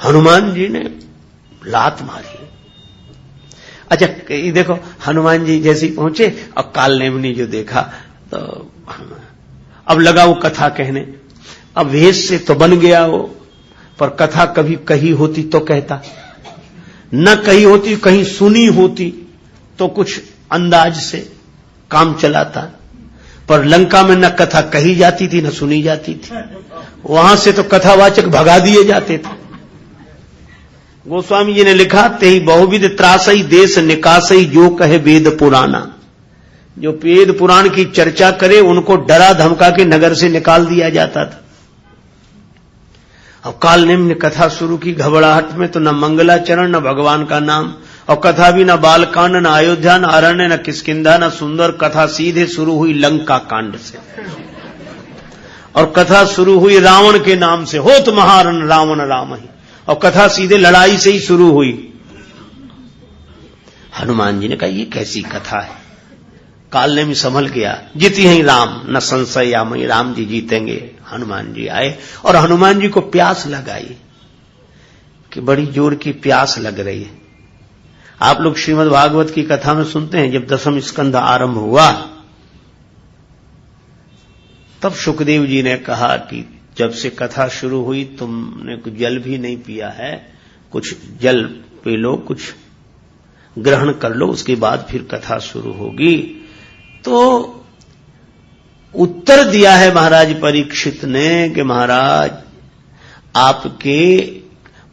हनुमान जी ने लात मारी। अच्छा ये देखो, हनुमान जी जैसे ही पहुंचे और कालनेमी जो देखा तो अब लगा वो कथा कहने। अब वेश से तो बन गया वो, पर कथा कभी कही होती तो कहता, न कही होती, कहीं सुनी होती तो कुछ अंदाज से काम चलाता। पर लंका में न कथा कही जाती थी न सुनी जाती थी, वहां से तो कथावाचक भगा दिए जाते थे। गोस्वामी जी ने लिखा, तेहि बहुविध त्रासई देश निकासई जो कहे वेद पुराना। जो वेद पुराण की चर्चा करे उनको डरा धमका के नगर से निकाल दिया जाता था। अब कालनेमी ने कथा शुरू की घबराहट में, तो न मंगलाचरण न भगवान का नाम, और कथा भी न बालकांड न अयोध्या न अरण्य न किष्किंधा न सुंदर। कथा सीधे शुरू हुई लंका कांड से, और कथा शुरू हुई रावण के नाम से, होत महारण रावण राम ही, और कथा सीधे लड़ाई से ही शुरू हुई। हनुमान जी ने कहा ये कैसी कथा है। कालनेमी संभल गया, जीती ही राम न संशय या मई, राम जी जीतेंगे। हनुमान जी आए और हनुमान जी को प्यास लगाई कि बड़ी जोर की प्यास लग रही है। आप लोग श्रीमद् भागवत की कथा में सुनते हैं, जब 10वां स्कंध आरंभ हुआ तब सुखदेव जी ने कहा कि जब से कथा शुरू हुई तुमने कुछ जल भी नहीं पिया है, कुछ जल पी लो, कुछ ग्रहण कर लो, उसके बाद फिर कथा शुरू होगी। तो उत्तर दिया है महाराज परीक्षित ने कि महाराज आपके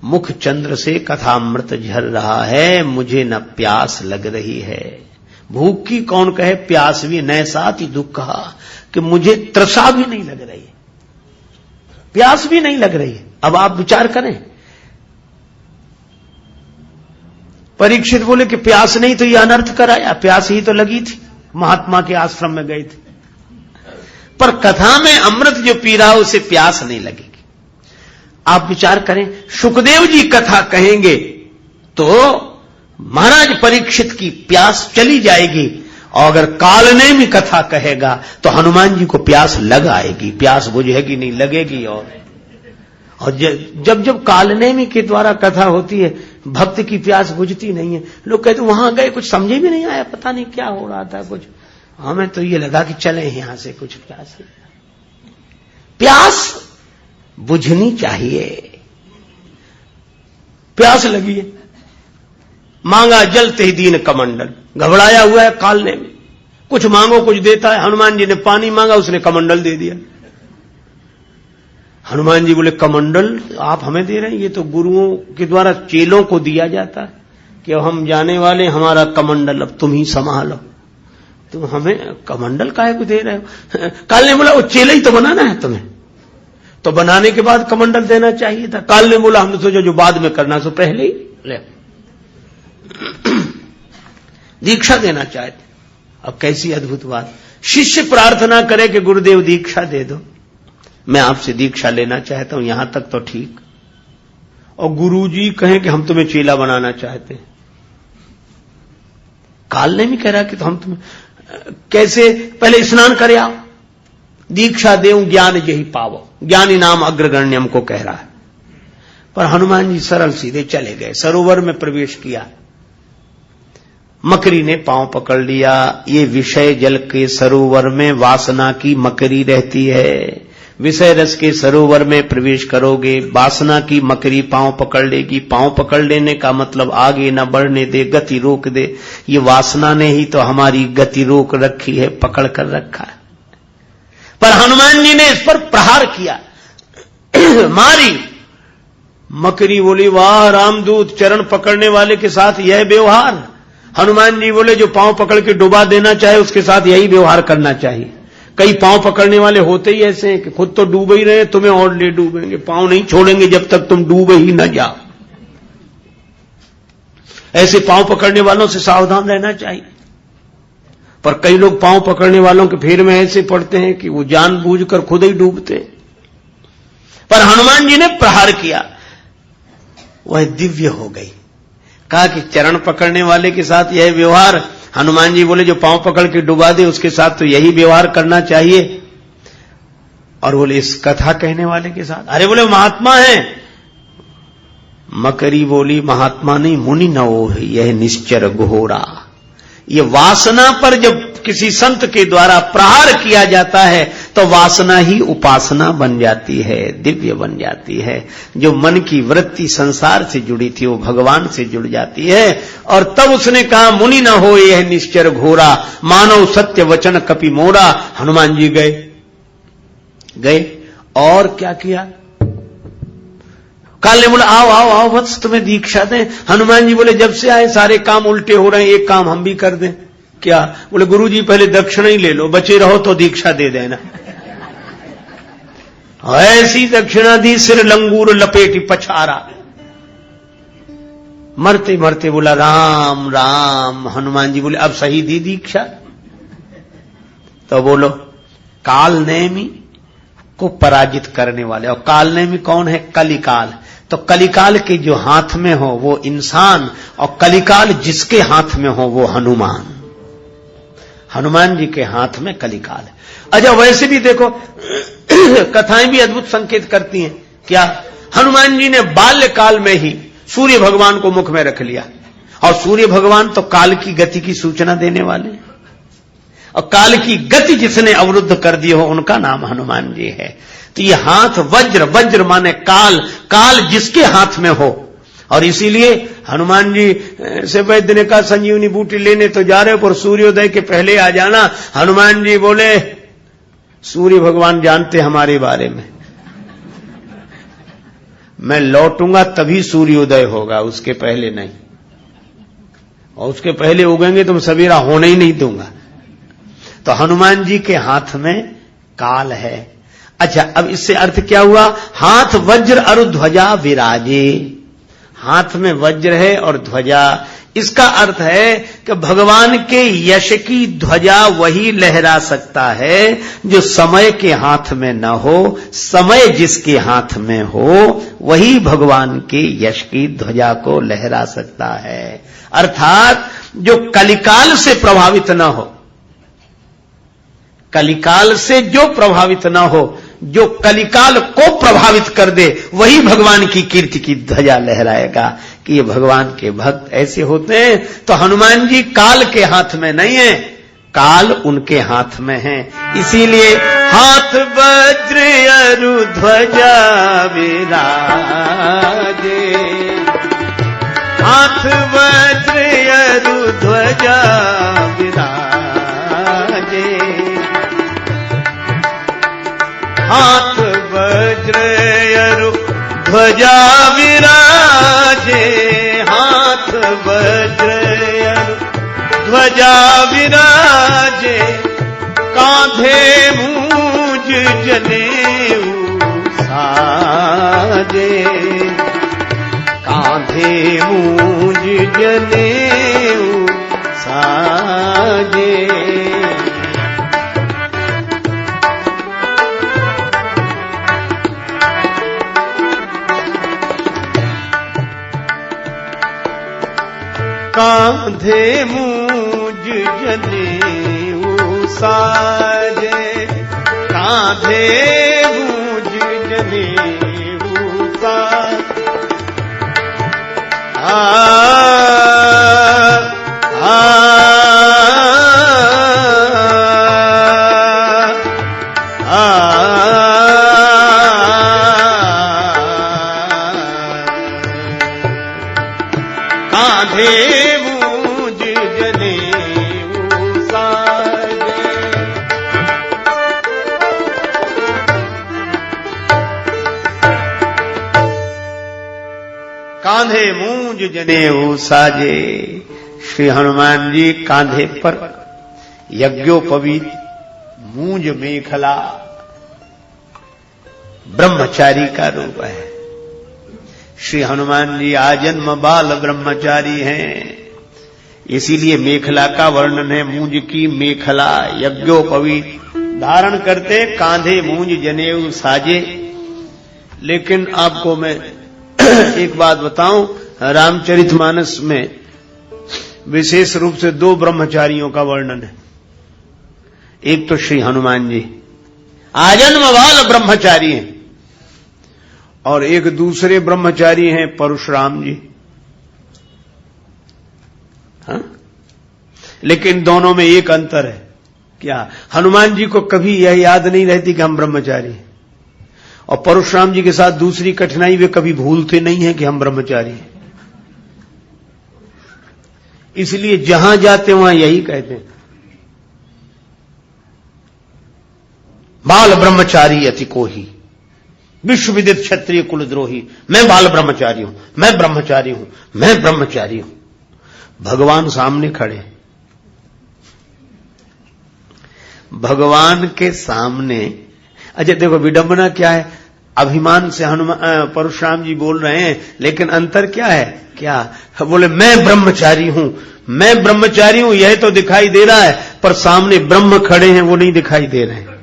मुख चंद्र से कथामृत झर रहा है, मुझे न प्यास लग रही है। भूख की कौन कहे, प्यास भी न साथ ही दुख कहा कि मुझे तृषा भी नहीं लग रही है, प्यास भी नहीं लग रही है। अब आप विचार करें। परीक्षित बोले कि प्यास नहीं तो ये अनर्थ कराया, प्यास ही तो लगी थी, महात्मा के आश्रम में गए थे। पर कथा में अमृत जो पी रहा उसे प्यास नहीं लगेगी। आप विचार करें, सुखदेव जी कथा कहेंगे तो महाराज परीक्षित की प्यास चली जाएगी, और अगर कालनेमी कथा कहेगा तो हनुमान जी को प्यास लग आएगी, प्यास बुझेगी नहीं, लगेगी। और जब जब कालनेमी के द्वारा कथा होती है भक्त की प्यास बुझती नहीं है। लोग कहते वहां गए कुछ समझे भी नहीं आया, पता नहीं क्या हो रहा था कुछ, हमें तो ये लगा कि चले यहां से, कुछ प्यास बुझनी चाहिए। प्यास लगी है, मांगा जल ते दीन कमंडल, घबराया हुआ है कालनेमी, कुछ मांगो कुछ देता है। हनुमान जी ने पानी मांगा, उसने कमंडल दे दिया। हनुमान जी बोले कमंडल आप हमें दे रहे हैं, ये तो गुरुओं के द्वारा चेलों को दिया जाता है कि हम जाने वाले, हमारा कमंडल अब तुम ही संभालो, तुम हमें कमंडल काहे को दे रहे हो। काल ने बोला वो चेला ही तो बनाना है तुम्हें, तो बनाने के बाद कमंडल देना चाहिए था। काल ने बोला हमने सोचा जो बाद में करना सो पहले ही ले दीक्षा देना चाहते। अब कैसी अद्भुत बात, शिष्य प्रार्थना करे कि गुरुदेव दीक्षा दे दो, मैं आपसे दीक्षा लेना चाहता हूं, यहां तक तो ठीक। और गुरुजी कहें कि हम तुम्हें चेला बनाना चाहते हैं। कालनेमी कह रहा कि तो हम तुम्हें कैसे, पहले स्नान करे आओ, दीक्षा देऊं ज्ञान यही पावो, ज्ञानी नाम अग्रगण्यम को कह रहा है। पर हनुमान जी सरल सीधे चले गए, सरोवर में प्रवेश किया। मकरी ने पांव पकड़ लिया। ये विषय जल के सरोवर में वासना की मकरी रहती है। विषय रस के सरोवर में प्रवेश करोगे, वासना की मकरी पांव पकड़ लेगी। पांव पकड़ लेने का मतलब आगे न बढ़ने दे, गति रोक दे। ये वासना ने ही तो हमारी गति रोक रखी है, पकड़ कर रखा है। पर हनुमान जी ने इस पर प्रहार किया, मारी। मकरी बोली वाह रामदूत, चरण पकड़ने वाले के साथ यह व्यवहार। हनुमान जी बोले जो पांव पकड़ के डुबा देना चाहे उसके साथ यही व्यवहार करना चाहिए। कई पांव पकड़ने वाले होते ही ऐसे हैं कि खुद तो डूब ही रहे, तुम्हें और ले डूबेंगे, पांव नहीं छोड़ेंगे जब तक तुम डूबे ही न जाओ। ऐसे पांव पकड़ने वालों से सावधान रहना चाहिए। पर कई लोग पांव पकड़ने वालों के फेर में ऐसे पड़ते हैं कि वो जानबूझकर खुद ही डूबते हैं। पर हनुमान जी ने प्रहार किया, वह दिव्य हो गई। कहा कि चरण पकड़ने वाले के साथ यह व्यवहार, हनुमान जी बोले जो पांव पकड़ के डुबा दे उसके साथ तो यही व्यवहार करना चाहिए। और बोले इस कथा कहने वाले के साथ, अरे बोले महात्मा है। मकरी बोली महात्मा नहीं मुनि न हो, यह निश्चर घोरा। ये वासना पर जब किसी संत के द्वारा प्रहार किया जाता है तो वासना ही उपासना बन जाती है, दिव्य बन जाती है। जो मन की वृत्ति संसार से जुड़ी थी वो भगवान से जुड़ जाती है। और तब उसने कहा मुनि न हो यह निश्चर घोरा, मानव सत्य वचन कपि मोरा। हनुमान जी गए और क्या किया? काल ने बोला आओ आओ आओ वत्स तुम्हें दीक्षा दें। हनुमान जी बोले जब से आए सारे काम उल्टे हो रहे हैं, एक काम हम भी कर दें। क्या? बोले गुरुजी पहले दक्षिणा ही ले लो, बचे रहो तो दीक्षा दे देना। ऐसी दक्षिणा दी, सिर लंगूर लपेटी पछारा। मरते मरते बोला राम राम। हनुमान जी बोले अब सही दी दीक्षा? तो बोलो कालनेमी को पराजित करने वाले। और कालनेमी कौन है? कलिकाल। तो कलिकाल के जो हाथ में हो वो इंसान, और कलिकाल जिसके हाथ में हो वो हनुमान। हनुमान जी के हाथ में कलिकाल है। अच्छा वैसे भी देखो कथाएं भी अद्भुत संकेत करती हैं। क्या? हनुमान जी ने बाल्यकाल में ही सूर्य भगवान को मुख में रख लिया, और सूर्य भगवान तो काल की गति की सूचना देने वाले, और काल की गति जिसने अवरुद्ध कर दी हो उनका नाम हनुमान जी है। तो ये हाथ वज्र, वज्र माने काल, काल जिसके हाथ में हो। और इसीलिए हनुमान जी से वैद्य ने कहा संजीवनी बूटी लेने तो जा रहे हो पर सूर्योदय के पहले आ जाना। हनुमान जी बोले सूर्य भगवान जानते हमारे बारे में, मैं लौटूंगा तभी सूर्योदय होगा, उसके पहले नहीं। और उसके पहले उगेंगे तो मैं सवेरा होने ही नहीं दूंगा। तो हनुमान जी के हाथ में काल है। अच्छा अब इससे अर्थ क्या हुआ? हाथ वज्र और ध्वजा विराजे। हाथ में वज्र है और ध्वजा, इसका अर्थ है कि भगवान के यश की ध्वजा वही लहरा सकता है जो समय के हाथ में न हो। समय जिसके हाथ में हो वही भगवान के यश की ध्वजा को लहरा सकता है। अर्थात जो कलिकाल से प्रभावित न हो, कलिकाल से जो प्रभावित न हो, जो कलिकाल को प्रभावित कर दे वही भगवान की कीर्ति की ध्वजा लहराएगा कि ये भगवान के भक्त ऐसे होते हैं। तो हनुमान जी काल के हाथ में नहीं है, काल उनके हाथ में है। इसीलिए हाथ वज्र अरु ध्वजा विराजे, हाथ वज्र अरु ध्वजा विराजे, हाथ वज्र अरु ध्वजा विराजे, हाथ वज्र अरु ध्वजा विराजे, कांधे मूंज जनेऊ साजे, कांधे मूंज जनेऊ साजे। कांधे मूंज जनेऊ साजे, कांधे मूंज जनेऊ साजे। आ कांधे मूंज जनेऊ साजे। कांधे मूंज जनेऊ साजे। श्री हनुमान जी कांधे पर यज्ञोपवीत मूंज मेखला ब्रह्मचारी का रूप है। श्री हनुमान जी आजन्म बाल ब्रह्मचारी हैं, इसीलिए मेखला का वर्णन है। मूंज की मेखला यज्ञोपवीत धारण करते, कांधे मूंज जनेऊ साजे। लेकिन आपको मैं एक बात बताऊं, रामचरितमानस में विशेष रूप से दो ब्रह्मचारियों का वर्णन है। एक तो श्री हनुमान जी आजन्म बाल ब्रह्मचारी हैं, और एक दूसरे ब्रह्मचारी हैं परशुराम जी। हाँ? लेकिन दोनों में एक अंतर है। क्या? हनुमान जी को कभी यह याद नहीं रहती कि हम ब्रह्मचारी हैं, और परशुराम जी के साथ दूसरी कठिनाई, वे कभी भूलते नहीं हैं कि हम ब्रह्मचारी हैं। इसलिए जहां जाते वहां यही कहते हैं, बाल ब्रह्मचारी अति कोही, विश्व विदित क्षत्रिय कुलद्रोही। मैं बाल ब्रह्मचारी हूं, मैं ब्रह्मचारी हूं, मैं ब्रह्मचारी हूं। भगवान सामने खड़े, भगवान के सामने। अच्छा देखो विडंबना क्या है, अभिमान से हनुमान परशुराम जी बोल रहे हैं, लेकिन अंतर क्या है? क्या बोले? मैं ब्रह्मचारी हूं, मैं ब्रह्मचारी हूं, यह तो दिखाई दे रहा है, पर सामने ब्रह्म खड़े हैं वो नहीं दिखाई दे रहे हैं।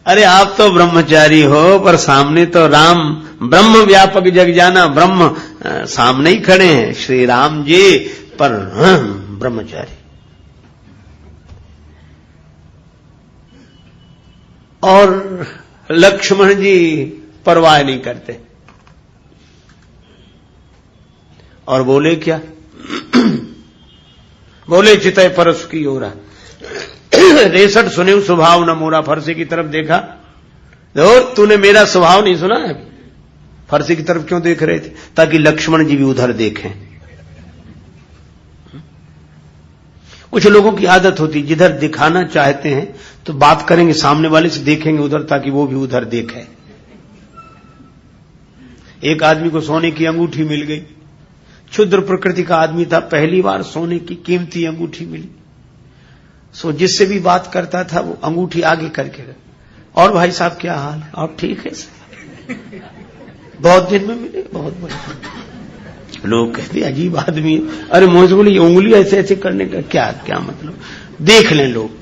अरे आप तो ब्रह्मचारी हो, पर सामने तो राम, ब्रह्म व्यापक जग जाना, ब्रह्म सामने ही खड़े हैं, श्री राम जी, पर ब्रह्मचारी। और लक्ष्मण जी परवाह नहीं करते, और बोले क्या? बोले चितय परस की ओरा, रेसठ सुने स्वभाव न मोरा। फरसे की तरफ देखा, देखो तूने मेरा स्वभाव नहीं सुना है। फरसे की तरफ क्यों देख रहे थे? ताकि लक्ष्मण जी भी उधर देखें। कुछ लोगों की आदत होती, जिधर दिखाना चाहते हैं तो बात करेंगे, सामने वाले से देखेंगे उधर, ताकि वो भी उधर देखे। एक आदमी को सोने की अंगूठी मिल गई, क्षुद्र प्रकृति का आदमी था, पहली बार सोने की कीमती अंगूठी मिली। सो जिससे भी बात करता था वो अंगूठी आगे करके, और भाई साहब क्या हाल है, आप ठीक है? बहुत दिन में मिले, बहुत बड़े। लोग कहते अजीब आदमी है। अरे मुझे बोले उंगली ऐसे ऐसे करने का क्या मतलब? देख लें लोग।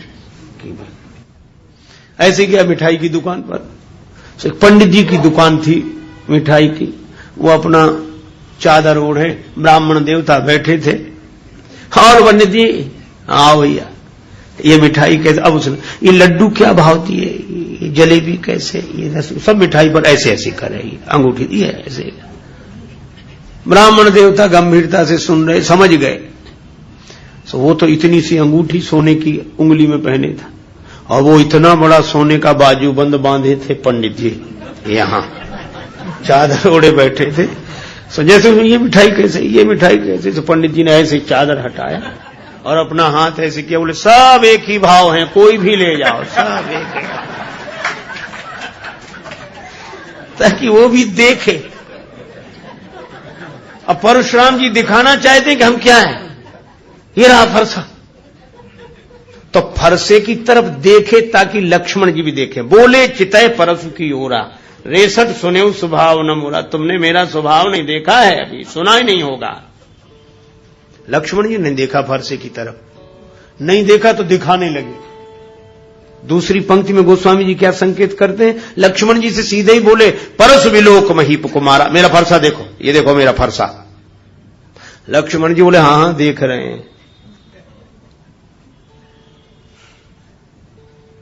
ऐसे गया मिठाई की दुकान पर, एक पंडित जी की दुकान थी मिठाई की, वो अपना चादर ओढ़े, ब्राह्मण देवता बैठे थे, और पंडित जी आओ भैया ये मिठाई कैसे? अब उसने ये लड्डू क्या भाव दिए, ये जलेबी कैसे, ये सब मिठाई पर ऐसे ऐसे कर रही, अंगूठी दी है ऐसे। ब्राह्मण देवता गंभीरता से सुन रहे, समझ गए। तो वो तो इतनी सी अंगूठी सोने की उंगली में पहने था, और वो इतना बड़ा सोने का बाजूबंद बांधे थे पंडित जी, यहां चादर ओढ़े बैठे थे। तो जैसे ये मिठाई कैसे, ये मिठाई कैसे? तो पंडित जी ने ऐसे चादर हटाया और अपना हाथ ऐसे किया, बोले सब एक ही भाव हैं, कोई भी ले जाओ, सब एक ही, ताकि वो भी देखे। अब परशुराम जी दिखाना चाहते हैं कि हम क्या हैं, ये रहा फरसा, तो फरसे की तरफ देखे ताकि लक्ष्मण जी भी देखें। बोले चितय परसु की ओरा, रेसठ सुने स्वभाव न मोरा। तुमने मेरा स्वभाव नहीं देखा है, अभी सुना ही नहीं होगा। लक्ष्मण जी ने देखा फरसे की तरफ, नहीं देखा तो दिखाने लगे। दूसरी पंक्ति में गोस्वामी जी क्या संकेत करते हैं? लक्ष्मण जी से सीधे ही बोले, परस विलोक महीप कुमारा, मेरा फरसा देखो, ये देखो मेरा फरसा। लक्ष्मण जी बोले हाँ हाँ देख रहे हैं।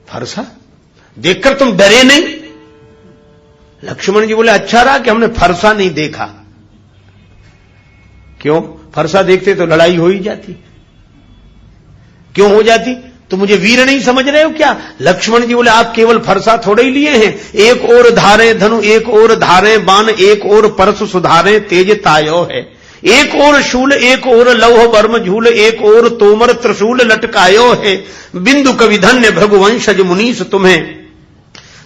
फरसा देखकर तुम डरे नहीं? लक्ष्मण जी बोले अच्छा रहा कि हमने फरसा नहीं देखा। क्यों? फरसा देखते तो लड़ाई हो ही जाती। क्यों हो जाती? तो मुझे वीर नहीं समझ रहे हो क्या? लक्ष्मण जी बोले आप केवल फरसा थोड़े ही लिए हैं, एक और धारे धनु, एक और धारे बाण, एक और परसु सुधारे तेज तायो है, एक और शूल, एक और लौह वर्म झूल, एक और तोमर त्रिशूल लटकायो है। बिंदु कवि धन्य भृगुवंशज मुनीस तुम्हें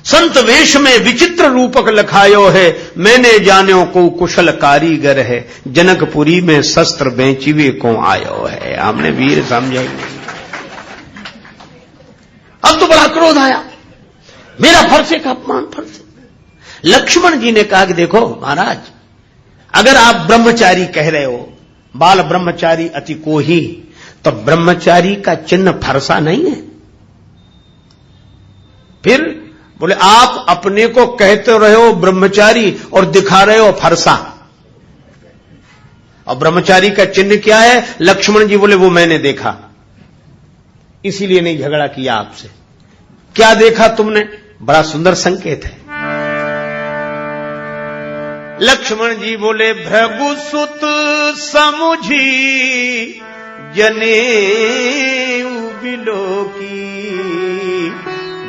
संत वेश में विचित्र रूपक लखायो है। मैंने जानो को कुशल कारीगर है, जनकपुरी में शस्त्र बेचिवे को आयो है। हमने वीर समझा ही नहीं। अब तो बड़ा क्रोध आया, मेरा फरसे का अपमान, फरसे। लक्ष्मण जी ने कहा कि देखो महाराज, अगर आप ब्रह्मचारी कह रहे हो, बाल ब्रह्मचारी अति कोही, तो ब्रह्मचारी का चिन्ह फरसा नहीं है। फिर बोले आप अपने को कहते रहे हो ब्रह्मचारी और दिखा रहे हो फरसा। और ब्रह्मचारी का चिन्ह क्या है? लक्ष्मण जी बोले वो मैंने देखा, इसीलिए नहीं झगड़ा किया आपसे। क्या देखा तुमने? बड़ा सुंदर संकेत है। लक्ष्मण जी बोले भृगुसुत समुझी जनेऊ बिलोकी,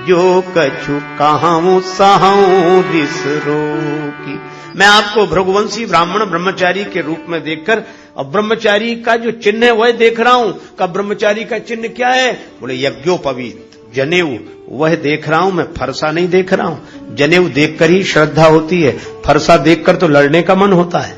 जो कछु कहाऊं सहाऊं रिस रोकी। मैं आपको भृगुवंशी ब्राह्मण ब्रह्मचारी के रूप में देखकर और ब्रह्मचारी का जो चिन्ह है वह देख रहा हूं। का ब्रह्मचारी का चिन्ह क्या है? बोले यज्ञोपवीत जनेऊ, वह देख रहा हूं मैं, फरसा नहीं देख रहा हूं। जनेऊ देखकर ही श्रद्धा होती है, फरसा देखकर तो लड़ने का मन होता है।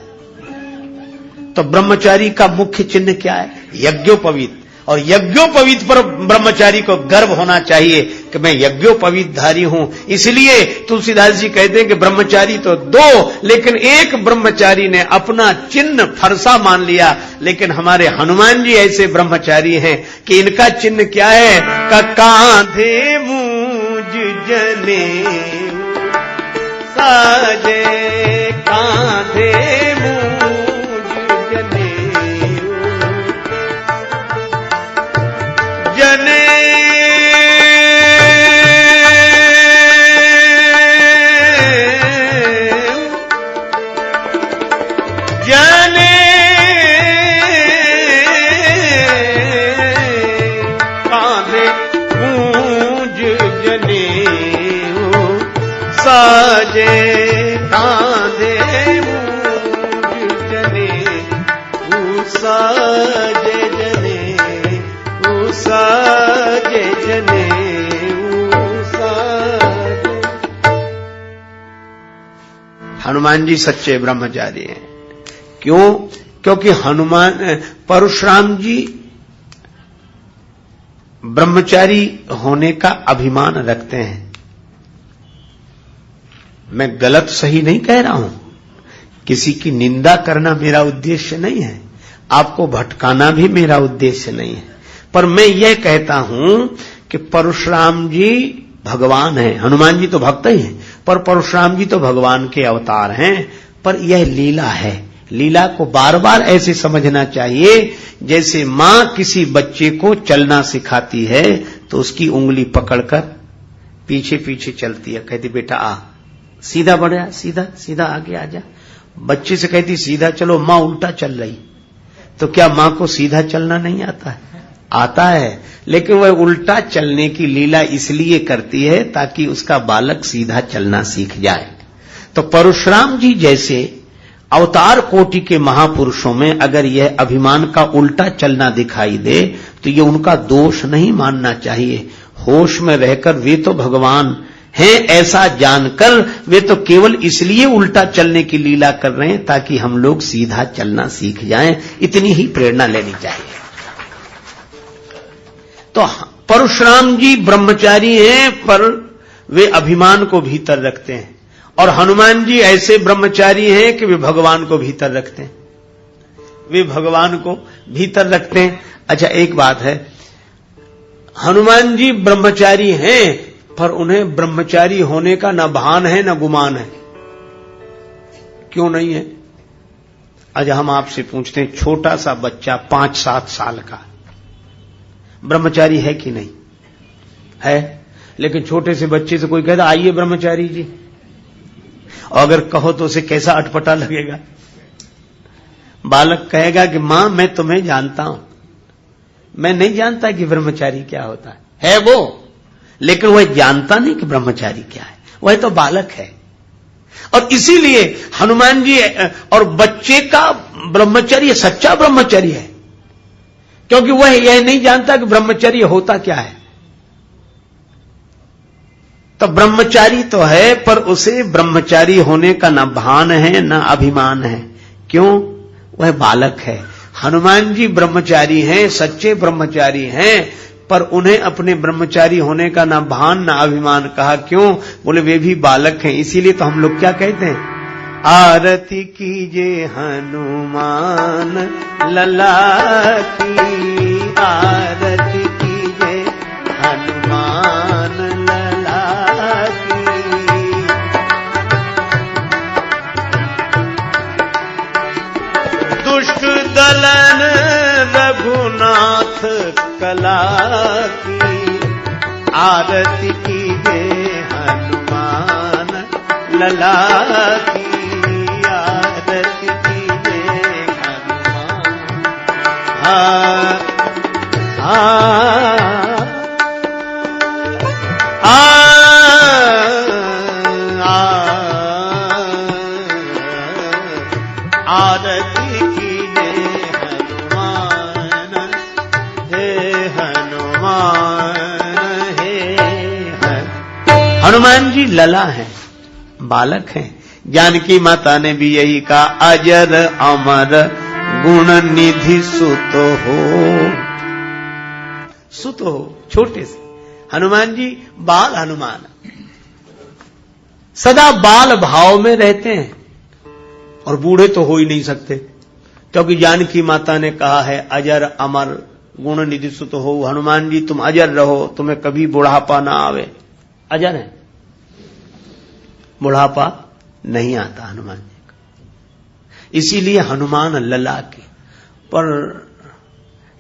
तो ब्रह्मचारी का मुख्य चिन्ह क्या है? यज्ञोपवीत। और यज्ञोपवीत पर ब्रह्मचारी को गर्व होना चाहिए कि मैं यज्ञोपवीत धारी हूं। इसलिए तुलसीदास जी कहते हैं कि ब्रह्मचारी तो दो, लेकिन एक ब्रह्मचारी ने अपना चिन्ह फरसा मान लिया। लेकिन हमारे हनुमान जी ऐसे ब्रह्मचारी हैं कि इनका चिन्ह क्या है? का कांधे मूज जने साजे, कांधे जने जने कांधे मूज जने साजे, कांधे मूज जने साजे जने साजे जने साजे। हनुमान जी सच्चे ब्रह्मचारी हैं। क्यों? क्योंकि परशुराम जी ब्रह्मचारी होने का अभिमान रखते हैं। मैं गलत सही नहीं कह रहा हूं, किसी की निंदा करना मेरा उद्देश्य नहीं है, आपको भटकाना भी मेरा उद्देश्य नहीं है। पर मैं यह कहता हूं कि परशुराम जी भगवान हैं, हनुमान जी तो भक्त ही हैं, पर परशुराम जी तो भगवान के अवतार हैं। पर यह लीला है, लीला को बार बार ऐसे समझना चाहिए जैसे मां किसी बच्चे को चलना सिखाती है तो उसकी उंगली पकड़कर पीछे पीछे चलती है, कहती बेटा आ, सीधा बढ़, सीधा सीधा आगे आ जा। बच्चे से कहती सीधा चलो, मां उल्टा चल रही, तो क्या मां को सीधा चलना नहीं आता है? आता है, लेकिन वह उल्टा चलने की लीला इसलिए करती है ताकि उसका बालक सीधा चलना सीख जाए। तो परशुराम जी जैसे अवतार कोटि के महापुरुषों में अगर यह अभिमान का उल्टा चलना दिखाई दे तो ये उनका दोष नहीं मानना चाहिए। होश में रहकर वे तो भगवान हैं ऐसा जानकर वे तो केवल इसलिए उल्टा चलने की लीला कर रहे हैं ताकि हम लोग सीधा चलना सीख जाएं। इतनी ही प्रेरणा लेनी चाहिए। तो परशुराम जी ब्रह्मचारी हैं पर वे अभिमान को भीतर रखते हैं, और हनुमान जी ऐसे ब्रह्मचारी हैं कि वे भगवान को भीतर रखते हैं, वे भगवान को भीतर रखते हैं। अच्छा एक बात है, हनुमान जी ब्रह्मचारी हैं पर उन्हें ब्रह्मचारी होने का न भान है न गुमान है। क्यों नहीं है? आज हम आपसे पूछते हैं, छोटा सा बच्चा 5-7 साल का ब्रह्मचारी है कि नहीं है? लेकिन छोटे से बच्चे से कोई कहता आइए ब्रह्मचारी जी, और अगर कहो तो उसे कैसा अटपटा लगेगा। बालक कहेगा कि मां मैं तुम्हें जानता हूं, मैं नहीं जानता कि ब्रह्मचारी क्या होता है वो, लेकिन वह जानता नहीं कि ब्रह्मचारी क्या है, वह तो बालक है। और इसीलिए हनुमान जी और बच्चे का ब्रह्मचर्य सच्चा ब्रह्मचर्य है, क्योंकि वह यह नहीं जानता कि ब्रह्मचर्य होता क्या है। तो ब्रह्मचारी तो है पर उसे ब्रह्मचारी होने का न भान है न अभिमान है। क्यों? वह बालक है। हनुमान जी ब्रह्मचारी हैं, सच्चे ब्रह्मचारी हैं, पर उन्हें अपने ब्रह्मचारी होने का न भान न अभिमान कहा। क्यों? बोले वे भी बालक हैं। इसीलिए तो हम लोग क्या कहते हैं, आरती कीजिए हनुमान लला की, आरती कीजिए हनुमान लला की। दुष्ट ललन रघुनाथ कला की, आरती कीजे हनुमान लला की, आरती कीजे हनुमान। आरती कीजे हनुमान, हे हनुमान, हनुमान जी लला हैं, बालक हैं। जानकी माता ने भी यही कहा, अजर अमर गुण निधि सुत हो। सुत हो, छोटे से हनुमान जी बाल हनुमान, सदा बाल भाव में रहते हैं और बूढ़े तो हो ही नहीं सकते, क्योंकि जानकी माता ने कहा है अजर अमर गुण निधि सुत हो। हनुमान जी तुम अजर रहो, तुम्हें कभी बुढ़ापा ना आवे। अजर है, बुढ़ापा नहीं आता हनुमान जी का, इसीलिए हनुमान लला के। पर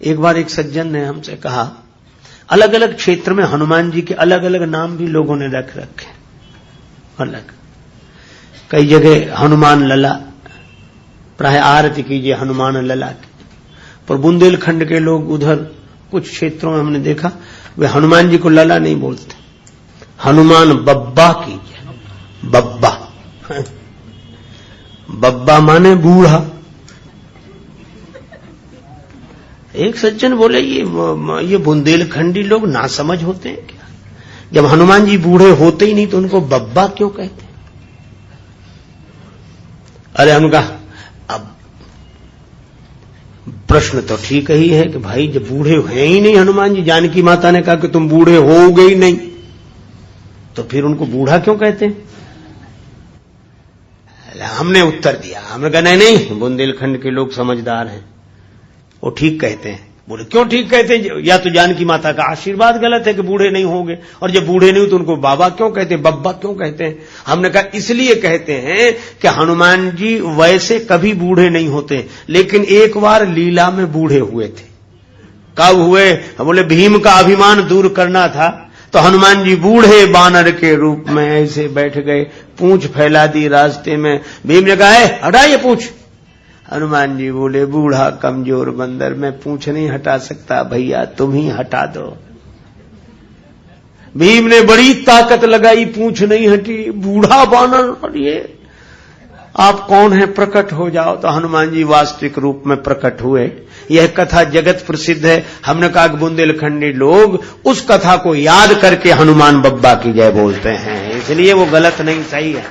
एक बार एक सज्जन ने हमसे कहा, अलग अलग क्षेत्र में हनुमान जी के अलग अलग नाम भी लोगों ने रख रखे, अलग कई जगह हनुमान लला, प्राय आरती कीजिए हनुमान लला की। पर बुंदेलखंड के लोग उधर कुछ क्षेत्रों में हमने देखा वे हनुमान जी को लला नहीं बोलते, हनुमान बब्बा कीजिए, बब्बा। बब्बा माने बूढ़ा। एक सज्जन बोले ये बुंदेलखंडी लोग नासमझ होते हैं क्या, जब हनुमान जी बूढ़े होते ही नहीं तो उनको बब्बा क्यों कहते हैं। अरे उनका अब प्रश्न तो ठीक ही है कि भाई जब बूढ़े हैं ही नहीं हनुमान जी, जानकी माता ने कहा कि तुम बूढ़े होगे ही नहीं, तो फिर उनको बूढ़ा क्यों कहते हैं। हमने उत्तर दिया, हमने कहा नहीं, बुंदेलखंड के लोग समझदार हैं, वो ठीक कहते हैं। बोले क्यों ठीक कहते हैं, या तो जानकी माता का आशीर्वाद गलत है कि बूढ़े नहीं होंगे, और जब बूढ़े नहीं हो तो उनको बाबा क्यों कहते हैं, बब्बा क्यों कहते हैं। हमने कहा इसलिए कहते हैं कि हनुमान जी वैसे कभी बूढ़े नहीं होते, लेकिन एक बार लीला में बूढ़े हुए थे। कब हुए, बोले भीम का अभिमान दूर करना था तो हनुमान जी बूढ़े बानर के रूप में ऐसे बैठ गए, पूंछ फैला दी रास्ते में। भीम ने कहा है हटाइए पूंछ। हनुमान जी बोले बूढ़ा कमजोर बंदर, मैं पूंछ नहीं हटा सकता, भैया तुम ही हटा दो। भीम ने बड़ी ताकत लगाई, पूंछ नहीं हटी। बूढ़ा बानर, और ये आप कौन है, प्रकट हो जाओ। तो हनुमान जी वास्तविक रूप में प्रकट हुए। यह कथा जगत प्रसिद्ध है। हमने कहा कि बुंदेलखंडी लोग उस कथा को याद करके हनुमान बब्बा की जय बोलते हैं, इसलिए वो गलत नहीं, सही है।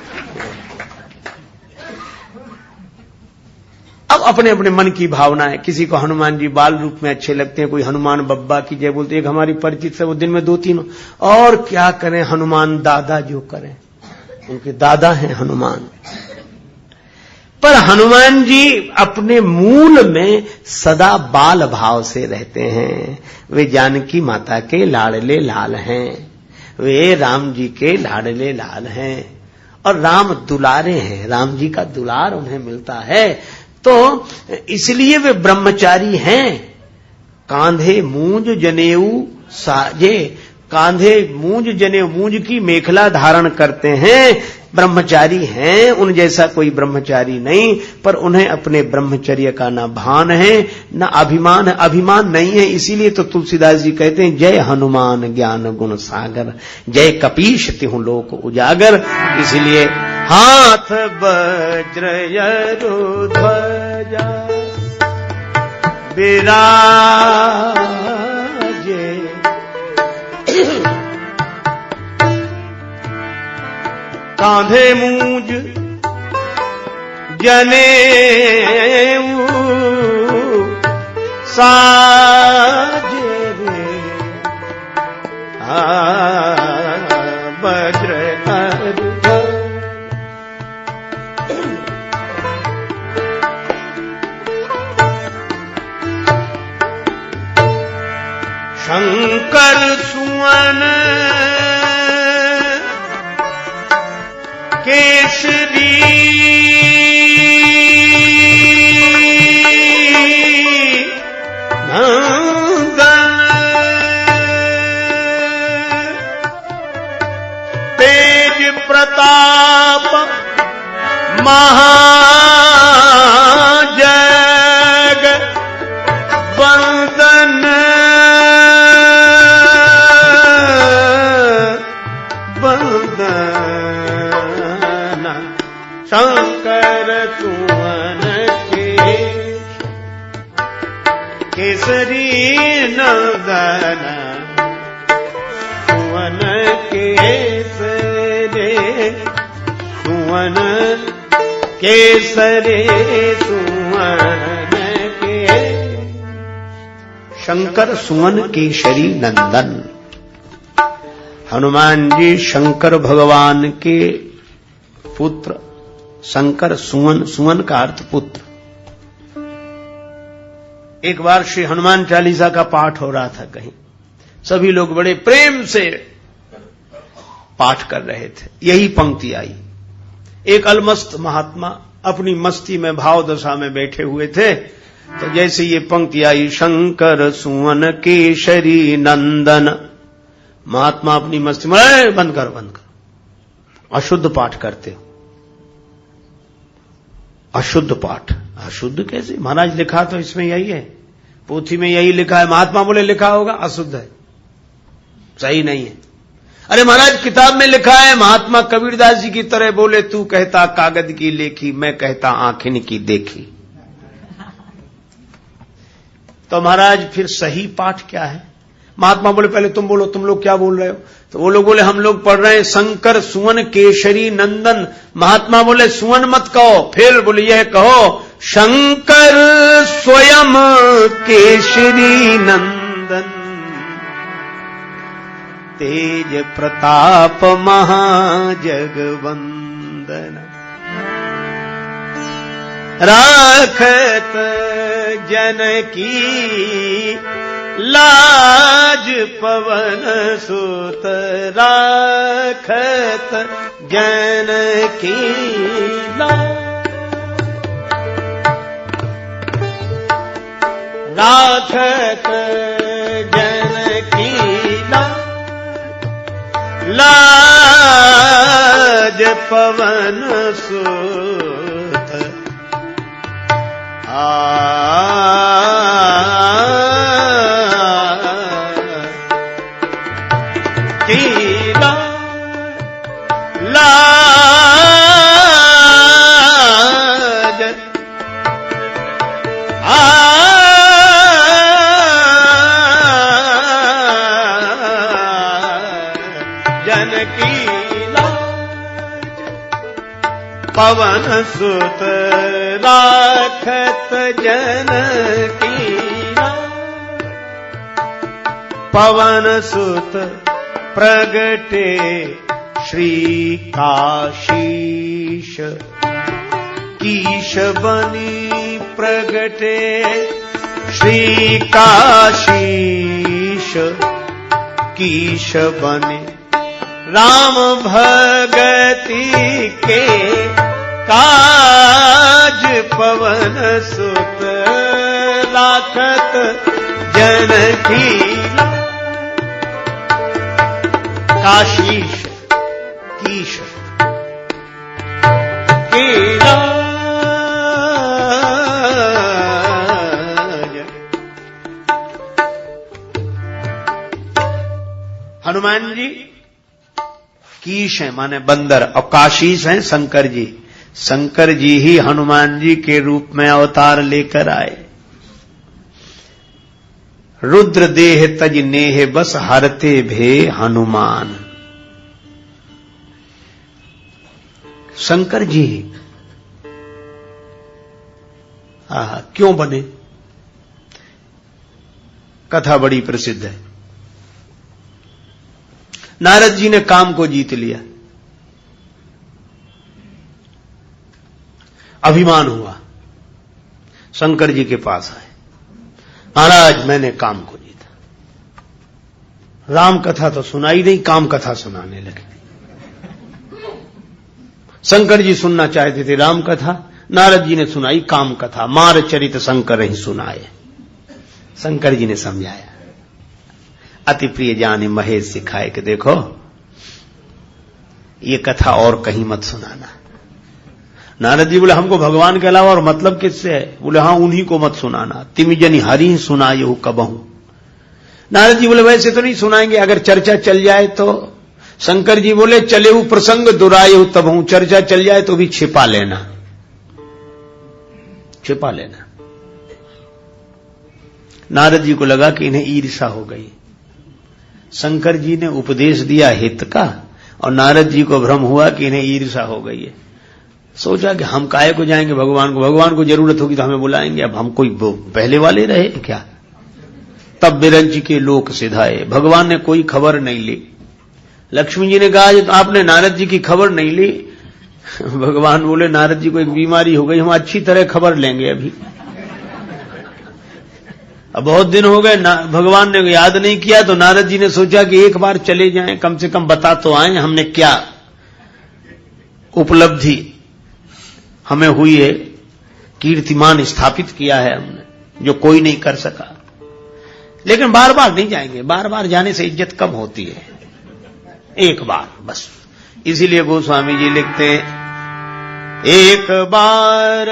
अब अपने अपने मन की भावना है, किसी को हनुमान जी बाल रूप में अच्छे लगते हैं, कोई हनुमान बब्बा की जय बोलते हैं। एक हमारी परिचित से वो दिन में 2-3, और क्या करें, हनुमान दादा जो करें, उनके दादा हैं हनुमान। पर हनुमान जी अपने मूल में सदा बाल भाव से रहते हैं। वे जानकी माता के लाडले लाल हैं, वे राम जी के लाडले लाल हैं, और राम दुलारे हैं, राम जी का दुलार उन्हें मिलता है, तो इसलिए वे ब्रह्मचारी हैं। कांधे मूंज जनेऊ साजे, कांधे मूंज जनेऊ, मूंज की मेखला धारण करते हैं, ब्रह्मचारी हैं। उन जैसा कोई ब्रह्मचारी नहीं, पर उन्हें अपने ब्रह्मचर्य का न भान है न अभिमान है। अभिमान नहीं है, इसीलिए तो तुलसीदास जी कहते हैं जय हनुमान ज्ञान गुण सागर, जय कपीश तिहु लोक उजागर। इसलिए हाथ वज्र यरु ध्वजा विराजे, कांधे मूंज जनेऊ साजे रे, वज्र शंकर सुवन केसरी, महाजग वंदन वंदन शंकर सुवन केसरी नंदन सुवन केसरे सुवन केसरे सुवन के शंकर सुवन केसरी नंदन। हनुमान जी शंकर भगवान के पुत्र, शंकर सुवन, सुवन का अर्थ पुत्र। एक बार श्री हनुमान चालीसा का पाठ हो रहा था कहीं, सभी लोग बड़े प्रेम से पाठ कर रहे थे। यही पंक्ति आई। एक अलमस्त महात्मा अपनी मस्ती में भाव दशा में बैठे हुए थे, तो जैसे ये पंक्ति आई, शंकर सुवन केसरी नंदन, महात्मा अपनी मस्ती में बंद कर अशुद्ध पाठ करते हो। अशुद्ध पाठ, अशुद्ध कैसे महाराज? लिखा तो इसमें यही है, पोथी में यही लिखा है। महात्मा बोले लिखा होगा अशुद्ध है, सही नहीं है। अरे महाराज किताब में लिखा है, महात्मा कबीरदास जी की तरह बोले, तू कहता कागज की लेखी, मैं कहता आंखिन की देखी। तो महाराज फिर सही पाठ क्या है? महात्मा बोले पहले तुम बोलो, तुम लोग क्या बोल रहे हो? तो वो लोग बोले हम लोग पढ़ रहे हैं शंकर सुवन केसरी नंदन। महात्मा बोले सुवन मत कहो, फिर बोले यह कहो, शंकर स्वयं केसरी नंदन, तेज प्रताप महाजगवंदन, राखत जनकी लाज पवन सुत, राखत जनकी लाज, राखत जनकी लाज पवन सुत, की लाज जनकी लाज पवन सुत, राखत जनकी लाज पवन सुत, प्रगटे श्री काशीश कीश बनी, प्रगटे श्री काशीश कीश बने, राम भगति के काज पवन सुत, राखत जनकी काशीश कीश के राज। हनुमान जी कीश है माने बंदर, और काशीश हैं शंकर जी। शंकर जी ही हनुमान जी के रूप में अवतार लेकर आए। रुद्र देह तज नेह बस हरते भे हनुमान। शंकर जी क्यों बने? कथा बड़ी प्रसिद्ध है। नारद जी ने काम को जीत लिया, अभिमान हुआ, शंकर जी के पास आए, महाराज मैंने काम को जीता। राम कथा तो सुनाई नहीं, काम कथा सुनाने लगे। शंकर जी सुनना चाहते थे राम कथा, नारद जी ने सुनाई काम कथा। मार चरित शंकर ही सुनाए। शंकर जी ने समझाया, अति प्रिय जाने महेश सिखाए कि देखो ये कथा और कहीं मत सुनाना, नारद जी बोले हमको भगवान के अलावा और मतलब किससे है? बोले हाँ उन्हीं को मत सुनाना, तिम जनी हरि सुनायहु कबहू। नारद जी बोले वैसे तो नहीं सुनाएंगे, अगर चर्चा चल जाए तो। शंकर जी बोले चलेहु प्रसंग दुरायहु तबहू, चर्चा चल जाए तो भी छिपा लेना, छिपा लेना। नारद जी को लगा कि इन्हें ईर्षा हो गई। शंकर जी ने उपदेश दिया हित का और नारद जी को भ्रम हुआ कि इन्हें ईर्षा हो गई है। सोचा कि हम काहे को जाएंगे भगवान को जरूरत होगी तो हमें बुलाएंगे, अब हम कोई पहले वाले रहे क्या। तब बिरंच के लोक सिधाए, भगवान ने कोई खबर नहीं ली। लक्ष्मी जी ने कहा आपने नारद जी की खबर नहीं ली। भगवान बोले नारद जी को एक बीमारी हो गई, हम अच्छी तरह खबर लेंगे अभी। अब बहुत दिन हो गए, भगवान ने याद नहीं किया, तो नारद जी ने सोचा कि एक बार चले जाएं, कम से कम बता तो आए हमने क्या उपलब्धि हमें हुई है, कीर्तिमान स्थापित किया है हमने जो कोई नहीं कर सका। लेकिन बार बार नहीं जाएंगे, बार बार जाने से इज्जत कम होती है, एक बार बस। इसीलिए गोस्वामी जी लिखते हैं एक बार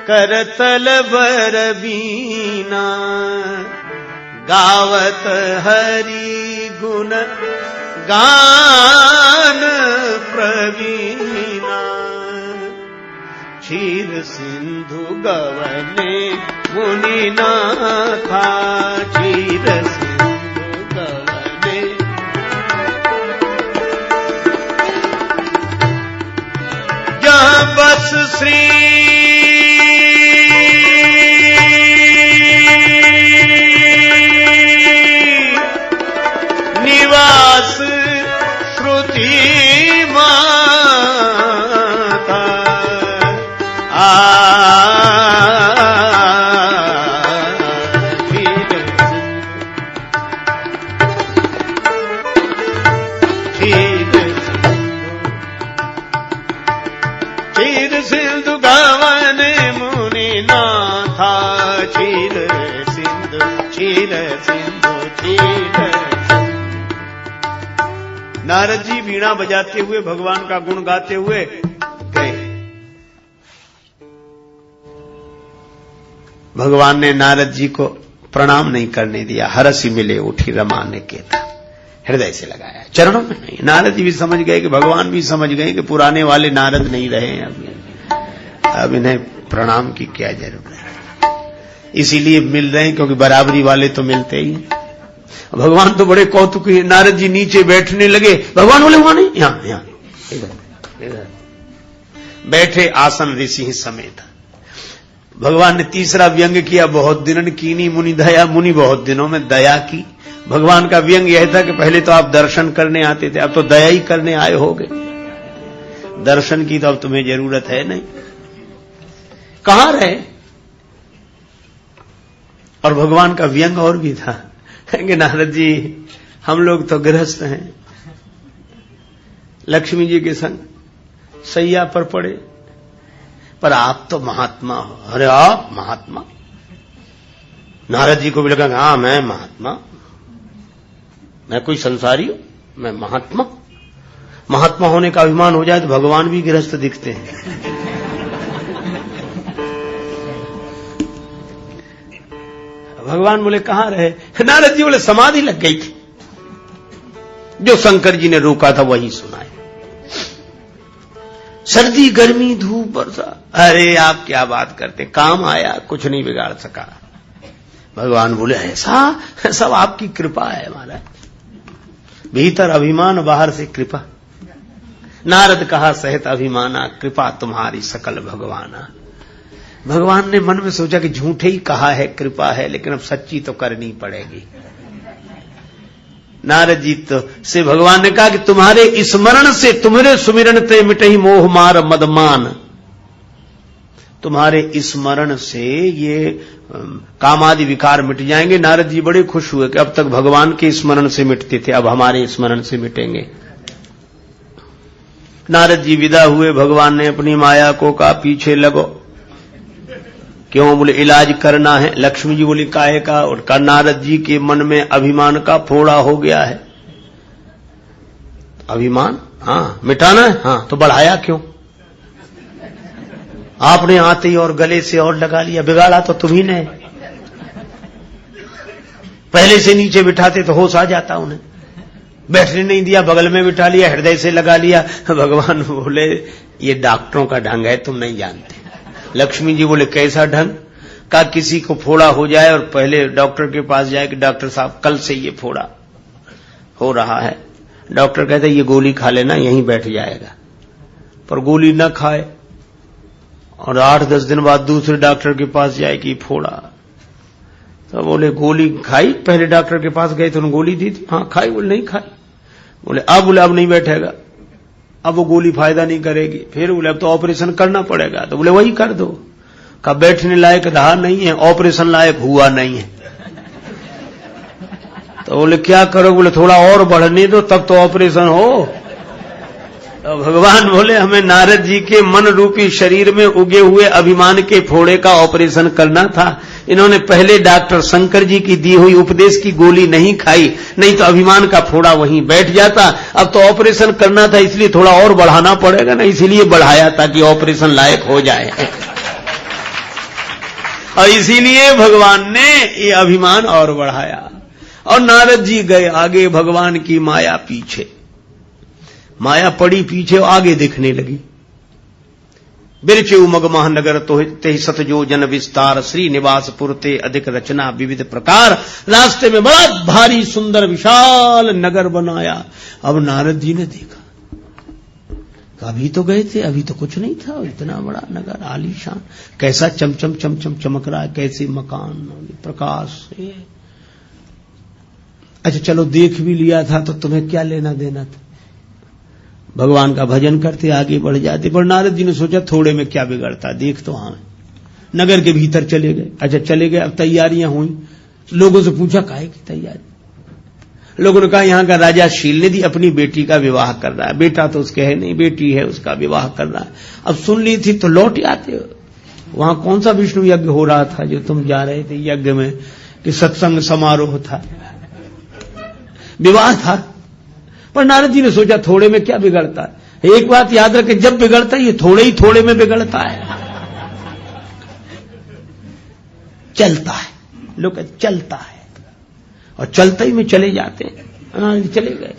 करतल बर बीना, गावत हरि गुण गान प्रवीणा, क्षीर सिंधु गवने मुनि नाथा, क्षीर सिंधु गवने। जहाँ बस श्री निवास श्रुति माता, क्षीर सिंधु गवन मुनि नाथा, क्षीर सिंधु क्षीर सिंधु क्षीर। नारद जी वीणा बजाते हुए भगवान का गुण गाते हुए गए। भगवान ने नारद जी को प्रणाम नहीं करने दिया, हरसि मिले उठी रमा ने केता, हृदय से लगाया, चरणों में नहीं। नारद जी भी समझ गए कि भगवान भी समझ गए कि पुराने वाले नारद नहीं रहे हैं, अब इन्हें प्रणाम की क्या जरूरत है। इसीलिए मिल रहे हैं क्योंकि बराबरी वाले तो मिलते ही। भगवान तो बड़े कौतुकी। नारद जी नीचे बैठने लगे, भगवान बोले वहां नहीं, यहां इधर बैठे आसन ऋषि समेत। भगवान ने तीसरा व्यंग किया, बहुत दिनन कीनी मुनि दया, मुनि बहुत दिनों में दया की। भगवान का व्यंग यह था कि पहले तो आप दर्शन करने आते थे, अब तो दया ही करने आए होगे। दर्शन की तो अब तुम्हें जरूरत है नहीं, कहां रहे। और भगवान का व्यंग और भी था कि नारद जी हम लोग तो गृहस्थ हैं, लक्ष्मी जी के संग सैया पर पड़े, पर आप तो महात्मा हो। अरे आप महात्मा? नारद जी को भी लगा हाँ मैं महात्मा, मैं कोई संसारी हूं, मैं महात्मा। महात्मा होने का अभिमान हो जाए तो भगवान भी गृहस्थ दिखते हैं। भगवान बोले कहां रहे? नारद जी बोले समाधि लग गई थी, जो शंकर जी ने रोका था वही सुनाए। सर्दी गर्मी धूप बरसा, अरे आप क्या बात करते, काम आया, कुछ नहीं बिगाड़ सका। भगवान बोले ऐसा सब आपकी कृपा है महाराज, भीतर अभिमान बाहर से कृपा। नारद कहा सहित अभिमाना, कृपा तुम्हारी सकल भगवाना। भगवान ने मन में सोचा कि झूठे ही कहा है कृपा है, लेकिन अब सच्ची तो करनी पड़ेगी। नारद जी तो से भगवान ने कहा कि तुम्हारे स्मरण से, तुम्हारे सुमिरन ते मिटहि मोह मार मदमान। तुम्हारे स्मरण से ये कामादि विकार मिट जाएंगे। नारद जी बड़े खुश हुए कि अब तक भगवान के स्मरण से मिटते थे, अब हमारे स्मरण से मिटेंगे। नारद जी विदा हुए। भगवान ने अपनी माया को कहा पीछे लगो। क्यों? बोले इलाज करना है। लक्ष्मी जी बोली काहे का? और नारद जी के मन में अभिमान का फोड़ा हो गया है। अभिमान हाँ मिटाना है, हाँ तो बढ़ाया क्यों? आपने आते ही और गले से और लगा लिया, बिगाड़ा तो तुम्ही ने। पहले से नीचे बिठाते तो होश आ जाता उन्हें, बैठने नहीं दिया, बगल में बिठा लिया, हृदय से लगा लिया। भगवान बोले ये डॉक्टरों का ढंग है, तुम नहीं जानते। लक्ष्मी जी बोले कैसा ढंग? का किसी को फोड़ा हो जाए और पहले डॉक्टर के पास जाए कि डॉक्टर साहब कल से ये फोड़ा हो रहा है। डॉक्टर कहते ये गोली खा लेना, यहीं बैठ जाएगा। पर गोली न खाए और 8-10 दिन बाद दूसरे डॉक्टर के पास जाए कि फोड़ा। तो बोले गोली खाई? पहले डॉक्टर के पास गए तो उन्होंने गोली दी थी। हाँ खाई। बोले नहीं खाई। बोले अब नहीं बैठेगा, अब वो गोली फायदा नहीं करेगी। फिर बोले अब तो ऑपरेशन करना पड़ेगा। तो बोले वही कर दो। का बैठने लायक रहा नहीं है, ऑपरेशन लायक हुआ नहीं है। तो बोले क्या करो? बोले थोड़ा और बढ़ने दो तब तो ऑपरेशन हो। तो भगवान बोले हमें नारद जी के मन रूपी शरीर में उगे हुए अभिमान के फोड़े का ऑपरेशन करना था। इन्होंने पहले डॉक्टर शंकर जी की दी हुई उपदेश की गोली नहीं खाई, नहीं तो अभिमान का फोड़ा वहीं बैठ जाता। अब तो ऑपरेशन करना था, इसलिए थोड़ा और बढ़ाना पड़ेगा ना, इसीलिए बढ़ाया ताकि ऑपरेशन लायक हो जाए। और इसीलिए भगवान ने ये अभिमान और बढ़ाया। और नारद जी गए आगे, भगवान की माया पीछे। माया पड़ी पीछे, आगे दिखने लगी। बिरचे उमग महानगर तो ते सतजो जन विस्तार, श्री निवास पुरते अधिक रचना विविध प्रकार। रास्ते में बड़ा भारी सुंदर विशाल नगर बनाया। अब नारद जी ने देखा, अभी तो गए थे, अभी तो कुछ नहीं था, इतना बड़ा नगर आलीशान, कैसा चमचम चमचम चमक रहा है, कैसे मकान प्रकाश से। अच्छा चलो देख भी लिया था तो तुम्हें क्या लेना देना था, भगवान का भजन करते आगे बढ़ जाते। पर नारद जी ने सोचा थोड़े में क्या बिगड़ता, देख तो हाँ। नगर के भीतर चले गए। अच्छा चले गए, अब तैयारियां हुई। लोगों से पूछा काहे की तैयारी? लोगों ने कहा यहां का राजा शीलनिधि अपनी बेटी का विवाह कर रहा है। बेटा तो उसके है नहीं, बेटी है, उसका विवाह कर रहा है। अब सुन ली थी तो लौट आते। वहां कौन सा विष्णु यज्ञ हो रहा था जो तुम जा रहे थे यज्ञ में, कि सत्संग समारोह था, विवाह था। पर नारद जी ने सोचा थोड़े में क्या बिगड़ता है। एक बात याद रखे, जब बिगड़ता है ये थोड़े ही थोड़े में बिगड़ता है। चलता है, लोग चलता है और चलते ही में चले जाते हैं। चले गए।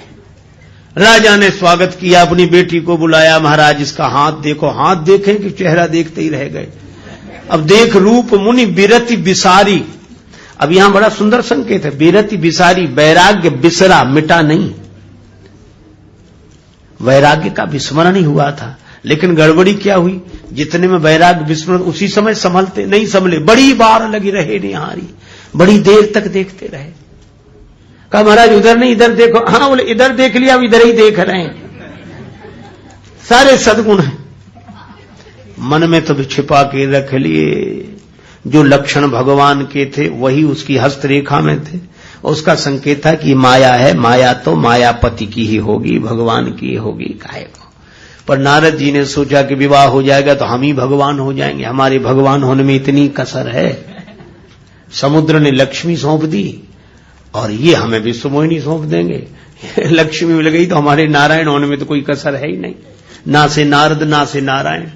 राजा ने स्वागत किया, अपनी बेटी को बुलाया। महाराज इसका हाथ देखो। हाथ देखें कि चेहरा देखते ही रह गए। अब देख रूप मुनि बिरति बिसारी। अब यहां बड़ा सुंदर संकेत है, बिरति बिसारी, वैराग्य बिसरा, मिटा नहीं। वैराग्य का विस्मरण ही हुआ था, लेकिन गड़बड़ी क्या हुई, जितने में वैराग्य विस्मरण उसी समय संभलते नहीं संभले। बड़ी बार लगी रहे निहारी, बड़ी देर तक देखते रहे। कहा महाराज उधर नहीं इधर देखो। हाँ बोले इधर देख लिया, अब इधर ही देख रहे हैं। सारे सद्गुण हैं, मन में तो भी छिपा के रख लिए। जो लक्षण भगवान के थे वही उसकी हस्तरेखा में थे। उसका संकेत था कि माया है, माया तो मायापति की ही होगी, भगवान की होगी, काहे को। पर नारद जी ने सोचा कि विवाह हो जाएगा तो हम ही भगवान हो जाएंगे, हमारे भगवान होने में इतनी कसर है। समुद्र ने लक्ष्मी सौंप दी और ये हमें विश्वमोहिनी सौंप देंगे। लक्ष्मी मिल गई तो हमारे नारायण होने में तो कोई कसर है ही नहीं, ना से नारद ना से नारायण,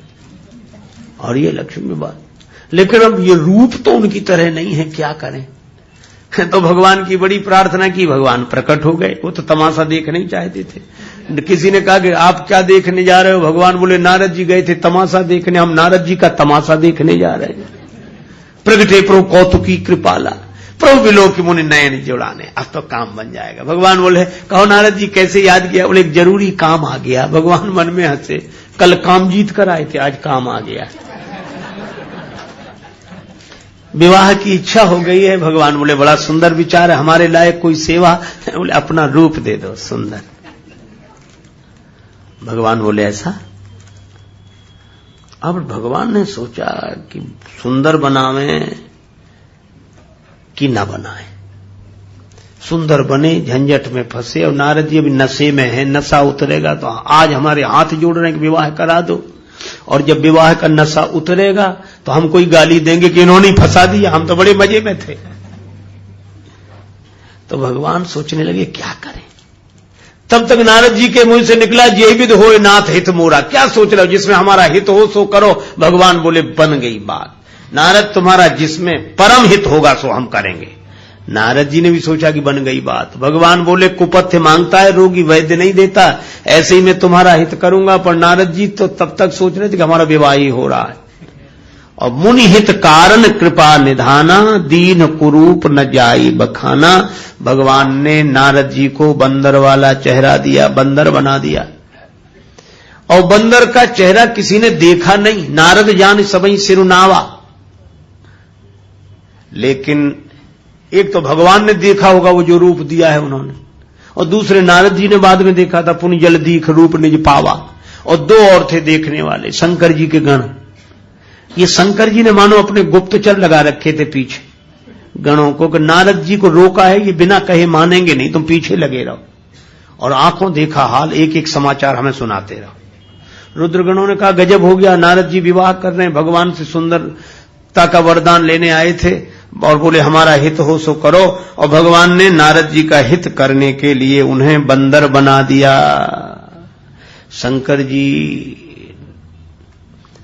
और ये लक्ष्मी बात। लेकिन अब ये रूप तो उनकी तरह नहीं है, क्या करें। तो भगवान की बड़ी प्रार्थना की, भगवान प्रकट हो गए। वो तो तमाशा देखना ही चाहते थे। किसी ने कहा कि आप क्या देखने जा रहे हो? भगवान बोले नारद जी गए थे तमाशा देखने, हम नारद जी का तमाशा देखने जा रहे हैं। प्रगटे प्रभु कौतुकी कृपाला, प्रभु विलोक मुनि नयन जुड़ाने। अब तो काम बन जाएगा। भगवान बोले कहो नारद जी कैसे याद किया? बोले एक जरूरी काम आ गया। भगवान मन में हंसे, कल काम जीत कर आए थे, आज काम आ गया। विवाह की इच्छा हो गई है। भगवान बोले बड़ा सुंदर विचार है, हमारे लायक कोई सेवा? बोले अपना रूप दे दो सुंदर। भगवान बोले ऐसा? अब भगवान ने सोचा कि सुंदर बनावे कि न बनाए। सुंदर बने झंझट में फंसे, और नारद जी अभी नशे में है, नशा उतरेगा तो आज हमारे हाथ जोड़ रहे हैं कि विवाह करा दो, और जब विवाह का नशा उतरेगा तो हम कोई गाली देंगे कि इन्होंने फंसा दिया, हम तो बड़े मजे में थे। तो भगवान सोचने लगे क्या करें। तब तक नारद जी के मुंह से निकला, जे विद होए नाथ हित मोरा। क्या सोच रहे हो, जिसमें हमारा हित हो सो करो। भगवान बोले बन गई बात, नारद तुम्हारा जिसमें परम हित होगा सो हम करेंगे। नारद जी ने भी सोचा कि बन गई बात। भगवान बोले कुपथ्य मांगता है रोगी वैद्य नहीं देता, ऐसे ही मैं तुम्हारा हित करूंगा। पर नारद जी तो तब तक सोच रहे थे कि हमारा विवाह ही हो रहा है। और मुनि हित कारण कृपा निधाना, दीन कुरूप न जाई बखाना। भगवान ने नारद जी को बंदर वाला चेहरा दिया, बंदर बना दिया। और बंदर का चेहरा किसी ने देखा नहीं, नारद जान सबई सिरुनावा। लेकिन एक तो भगवान ने देखा होगा वो जो रूप दिया है उन्होंने, और दूसरे नारद जी ने बाद में देखा था, पुण्य जल दीख रूप निज पावा। और दो और थे देखने वाले, शंकर जी के गण। ये शंकर जी ने मानो अपने गुप्तचर लगा रखे थे पीछे गणों को, कि नारद जी को रोका है, ये बिना कहे मानेंगे नहीं, तुम पीछे लगे रहो। और आंखों देखा हाल, एक एक समाचार हमें सुनाते रहो। रुद्रगणों ने कहा गजब हो गया, नारद जी विवाह कर रहे हैं, भगवान से सुंदरता का वरदान लेने आए थे और बोले हमारा हित हो सो करो। और भगवान ने नारद जी का हित करने के लिए उन्हें बंदर बना दिया। शंकर जी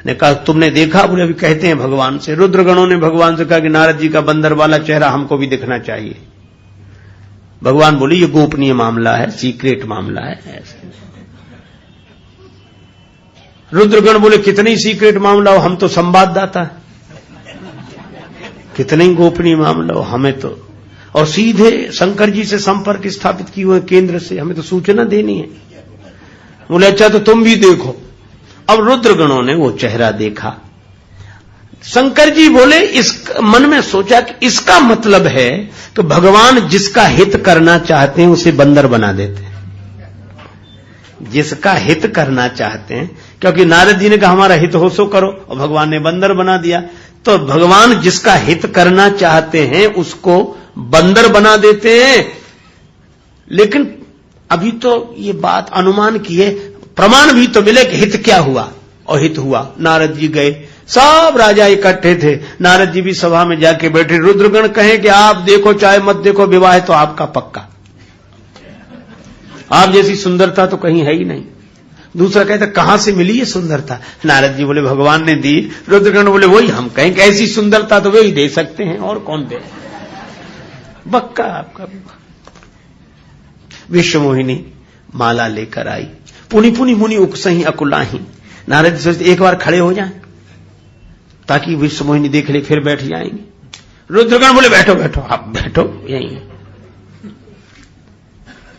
ने कहा तुमने देखा? बोले अभी कहते हैं भगवान से। रुद्रगणों ने भगवान से कहा कि नारद जी का बंदर वाला चेहरा हमको भी दिखना चाहिए। भगवान बोले ये गोपनीय मामला है, सीक्रेट मामला है। ऐसे रुद्रगण बोले कितने ही सीक्रेट मामला हो, हम तो संवाददाता है, कितने ही गोपनीय मामला हो, हमें तो। और सीधे शंकर जी से संपर्क स्थापित किए हुए केंद्र से, हमें तो सूचना देनी है। बोले अच्छा तो तुम भी देखो। अब रुद्रगणों ने वो चेहरा देखा। शंकर जी बोले, इस मन में सोचा कि इसका मतलब है कि भगवान जिसका हित करना चाहते हैं उसे बंदर बना देते हैं। जिसका हित करना चाहते हैं, क्योंकि नारद जी ने कहा हमारा हित हो सो करो, और भगवान ने बंदर बना दिया। तो भगवान जिसका हित करना चाहते हैं उसको बंदर बना देते हैं। लेकिन अभी तो ये बात अनुमान की है, प्रमाण भी तो मिले कि हित क्या हुआ। और हित हुआ, नारद जी गए, सब राजा इकट्ठे थे, नारद जी भी सभा में जाके बैठे। रुद्रगण कहे कि आप देखो चाहे मत देखो, विवाह है तो आपका पक्का, आप जैसी सुंदरता तो कहीं है ही नहीं। दूसरा कहता कहां से मिली ये सुंदरता? नारद जी बोले भगवान ने दी। रुद्रगण बोले वही हम कहें कि ऐसी सुंदरता तो वे ही दे सकते हैं, और कौन दे, पक्का आपका विवाह। विश्वमोहिनी माला लेकर आई, पुनि पुनि मुनि उकसही अकुलाही। नारद जी सोचते एक बार खड़े हो जाएं ताकि विश्वमोहिनी देख ले, फिर बैठ जाएंगे। रुद्रगण बोले बैठो बैठो, आप बैठो यहीं।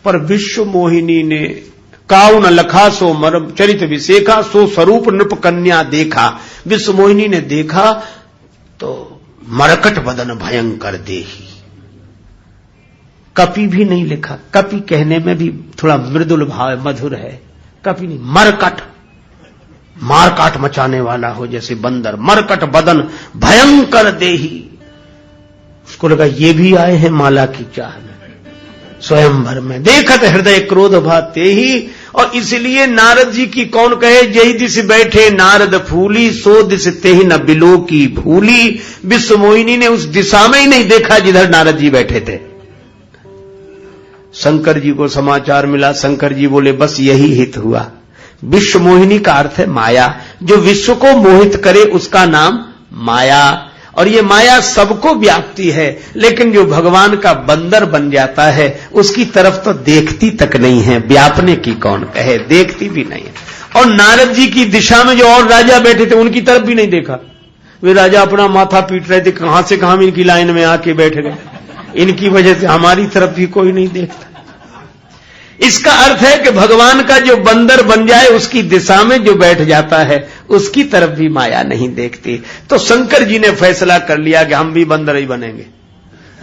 पर विश्वमोहिनी ने काउ न लखा सो मरम चरित विसेखा, सो स्वरूप नृप कन्या देखा। विश्वमोहिनी ने देखा तो मरकट बदन भयंकर देही। कपि भी नहीं लिखा, कपि कहने में भी थोड़ा मृदुल भाव है, मधुर है। कपि नहीं, मरकट, मारकाट मचाने वाला हो जैसे बंदर। मरकट बदन भयंकर देही। उसको लगा ये भी आए हैं माला की चाह में, स्वयंवर में। देखत हृदय क्रोध भाते ही। और इसलिए नारद जी की कौन कहे, जही दिस बैठे नारद फूली, सो दिस तेहि न बिलो की भूली। विश्वमोहिनी ने उस दिशा में ही नहीं देखा जिधर नारद जी बैठे थे। शंकर जी को समाचार मिला, शंकर जी बोले बस यही हित हुआ। विश्वमोहिनी का अर्थ है माया, जो विश्व को मोहित करे उसका नाम माया। और ये माया सबको व्याप्ति है, लेकिन जो भगवान का बंदर बन जाता है उसकी तरफ तो देखती तक नहीं है, व्यापने की कौन कहे, देखती भी नहीं है। और नारद जी की दिशा में जो और राजा बैठे थे उनकी तरफ भी नहीं देखा। वे राजा अपना माथा पीट रहे थे, कहां से कहां इनकी लाइन में आके बैठ गए, इनकी वजह से हमारी तरफ भी कोई नहीं देखता। इसका अर्थ है कि भगवान का जो बंदर बन जाए उसकी दिशा में जो बैठ जाता है उसकी तरफ भी माया नहीं देखती। तो शंकर जी ने फैसला कर लिया कि हम भी बंदर ही बनेंगे,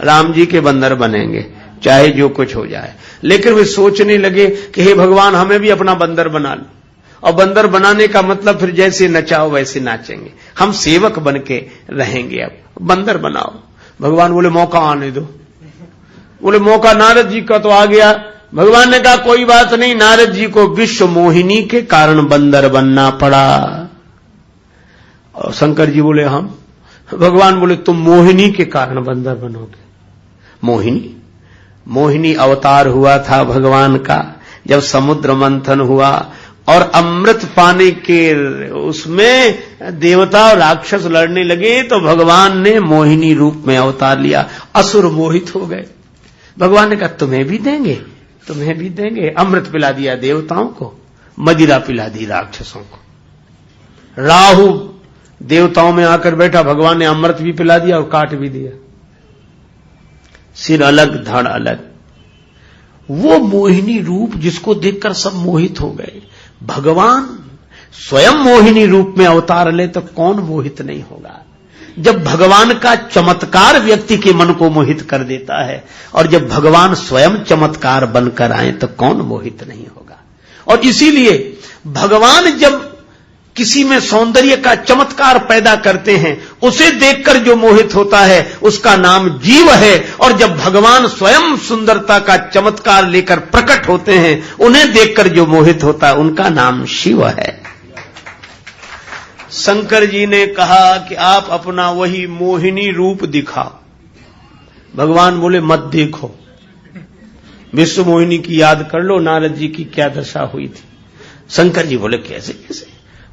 राम जी के बंदर बनेंगे, चाहे जो कुछ हो जाए। लेकिन वे सोचने लगे कि हे भगवान हमें भी अपना बंदर बना लो। और बंदर बनाने का मतलब फिर जैसे नचाओ वैसे नाचेंगे, हम सेवक बन के रहेंगे, अब बंदर बनाओ। भगवान बोले मौका आने दो। बोले मौका नारद जी का तो आ गया। भगवान ने कहा कोई बात नहीं, नारद जी को विश्व मोहिनी के कारण बंदर बनना पड़ा। और शंकर जी बोले हम। भगवान बोले तुम मोहिनी के कारण बंदर बनोगे। मोहिनी, मोहिनी अवतार हुआ था भगवान का, जब समुद्र मंथन हुआ और अमृत पाने के उसमें देवता और राक्षस लड़ने लगे तो भगवान ने मोहिनी रूप में अवतार लिया। असुर मोहित हो गए। भगवान ने कहा तुम्हें भी देंगे। अमृत पिला दिया देवताओं को, मदिरा पिला दी राक्षसों को। राहु देवताओं में आकर बैठा, भगवान ने अमृत भी पिला दिया और काट भी दिया। सिर अलग धड़ अलग। वो मोहिनी रूप जिसको देखकर सब मोहित हो गए। भगवान स्वयं मोहिनी रूप में अवतार ले तो कौन मोहित नहीं होगा। जब भगवान का चमत्कार व्यक्ति के मन को मोहित कर देता है और जब भगवान स्वयं चमत्कार बनकर आए तो कौन मोहित नहीं होगा। और इसीलिए भगवान जब किसी में सौंदर्य का चमत्कार पैदा करते हैं उसे देखकर जो मोहित होता है उसका नाम जीव है। और जब भगवान स्वयं सुंदरता का चमत्कार लेकर प्रकट होते हैं उन्हें देखकर जो मोहित होता है उनका नाम शिव है। शंकर जी ने कहा कि आप अपना वही मोहिनी रूप दिखाओ। भगवान बोले मत देखो, विश्व मोहिनी की याद कर लो, नारद जी की क्या दशा हुई थी। शंकर जी बोले कैसे कैसे?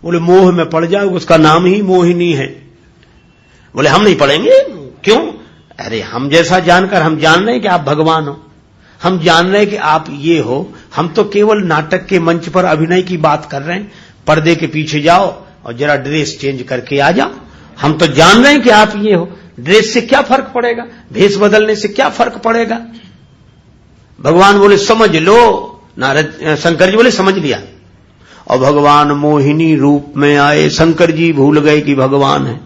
बोले मोह में पड़ जाओ, उसका नाम ही मोहिनी है। बोले हम नहीं पढ़ेंगे। क्यों? अरे हम जैसा जानकर हम जान रहे हैं कि आप भगवान हो, हम जान रहे हैं कि आप ये हो। हम तो केवल नाटक के मंच पर अभिनय की बात कर रहे हैं। पर्दे के पीछे जाओ और जरा ड्रेस चेंज करके आ जाओ। हम तो जान रहे हैं कि आप ये हो। ड्रेस से क्या फर्क पड़ेगा, भेष बदलने से क्या फर्क पड़ेगा। भगवान बोले समझ लो। नारद शंकर जी बोले समझ लिया। और भगवान मोहिनी रूप में आए। शंकर जी भूल गए कि भगवान है।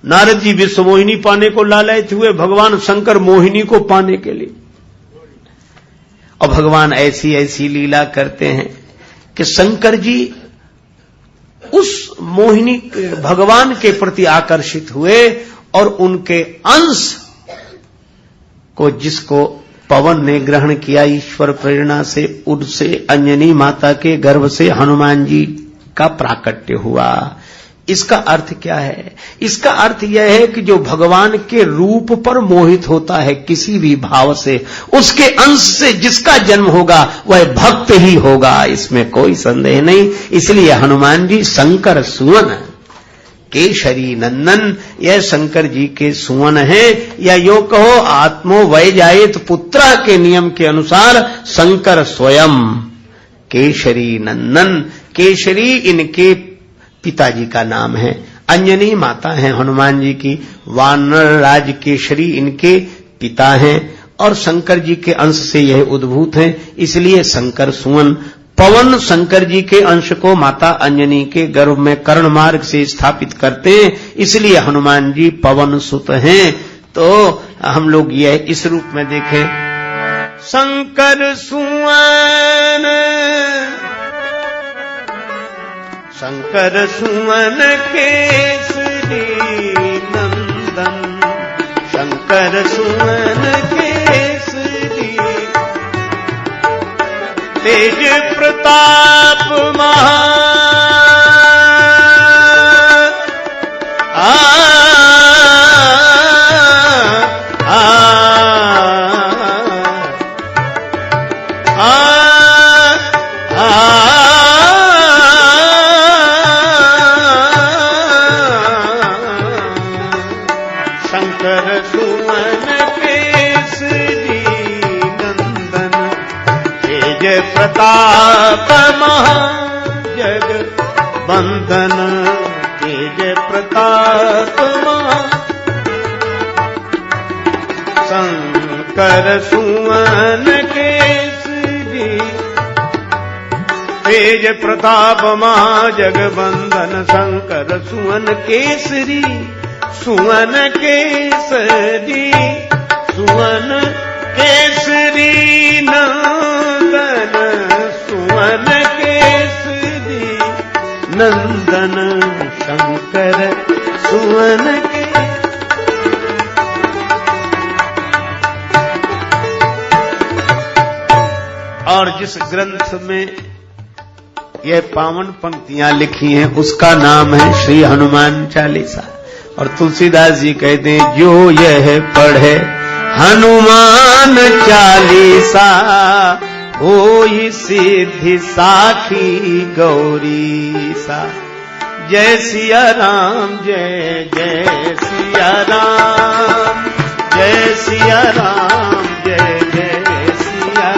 नारद जी विश्व मोहिनी पाने को लालयित हुए, भगवान शंकर मोहिनी को पाने के लिए। और भगवान ऐसी ऐसी लीला करते हैं कि शंकर जी उस मोहिनी भगवान के प्रति आकर्षित हुए और उनके अंश को जिसको पवन ने ग्रहण किया ईश्वर प्रेरणा से, उनसे अंजनी माता के गर्भ से हनुमान जी का प्राकट्य हुआ। इसका अर्थ क्या है? इसका अर्थ यह है कि जो भगवान के रूप पर मोहित होता है किसी भी भाव से, उसके अंश से जिसका जन्म होगा वह भक्त ही होगा, इसमें कोई संदेह नहीं। इसलिए हनुमान जी शंकर सुवन केशरी नंदन, यह शंकर जी के सुवन है। या यो कहो आत्मो वैजायत पुत्र के नियम के अनुसार शंकर स्वयं केशरी नंदन। केशरी इनके पिताजी का नाम है, अंजनी माता है हनुमान जी की, वानर राज केशरी इनके पिता हैं और शंकर जी के अंश से यह उद्भूत हैं। इसलिए शंकर सुवन। पवन शंकर जी के अंश को माता अंजनी के गर्भ में कर्ण मार्ग से स्थापित करते हैं, इसलिए हनुमान जी पवन सुत हैं। तो हम लोग यह इस रूप में देखें, शंकर सुवन, शंकर सुवन केसरी नंदन, शंकर सुवन केसरी, तेज प्रताप महा शंकर सुवन केसरी नंदन, तेज प्रताप महाजग बंदन, तेज प्रताप महा। शंकर सुवन केसरी, तेज प्रताप महाजग बंदन, शंकर सुवन केसरी, सुवन केसरी, सुवन केसरी नंदन, सुवन केसरी नंदन, शंकर सुवन के। और जिस ग्रंथ में यह पावन पंक्तियां लिखी हैं उसका नाम है श्री हनुमान चालीसा। और तुलसीदास जी कहते हैं जो यह पढ़े हनुमान चालीसा, होई सिद्धि साखी गौरी सा। जय सिया राम जय जय सिया राम, जय सिया राम जय जय सिया,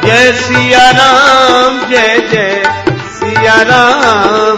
जय सिया राम जय जय सिया राम,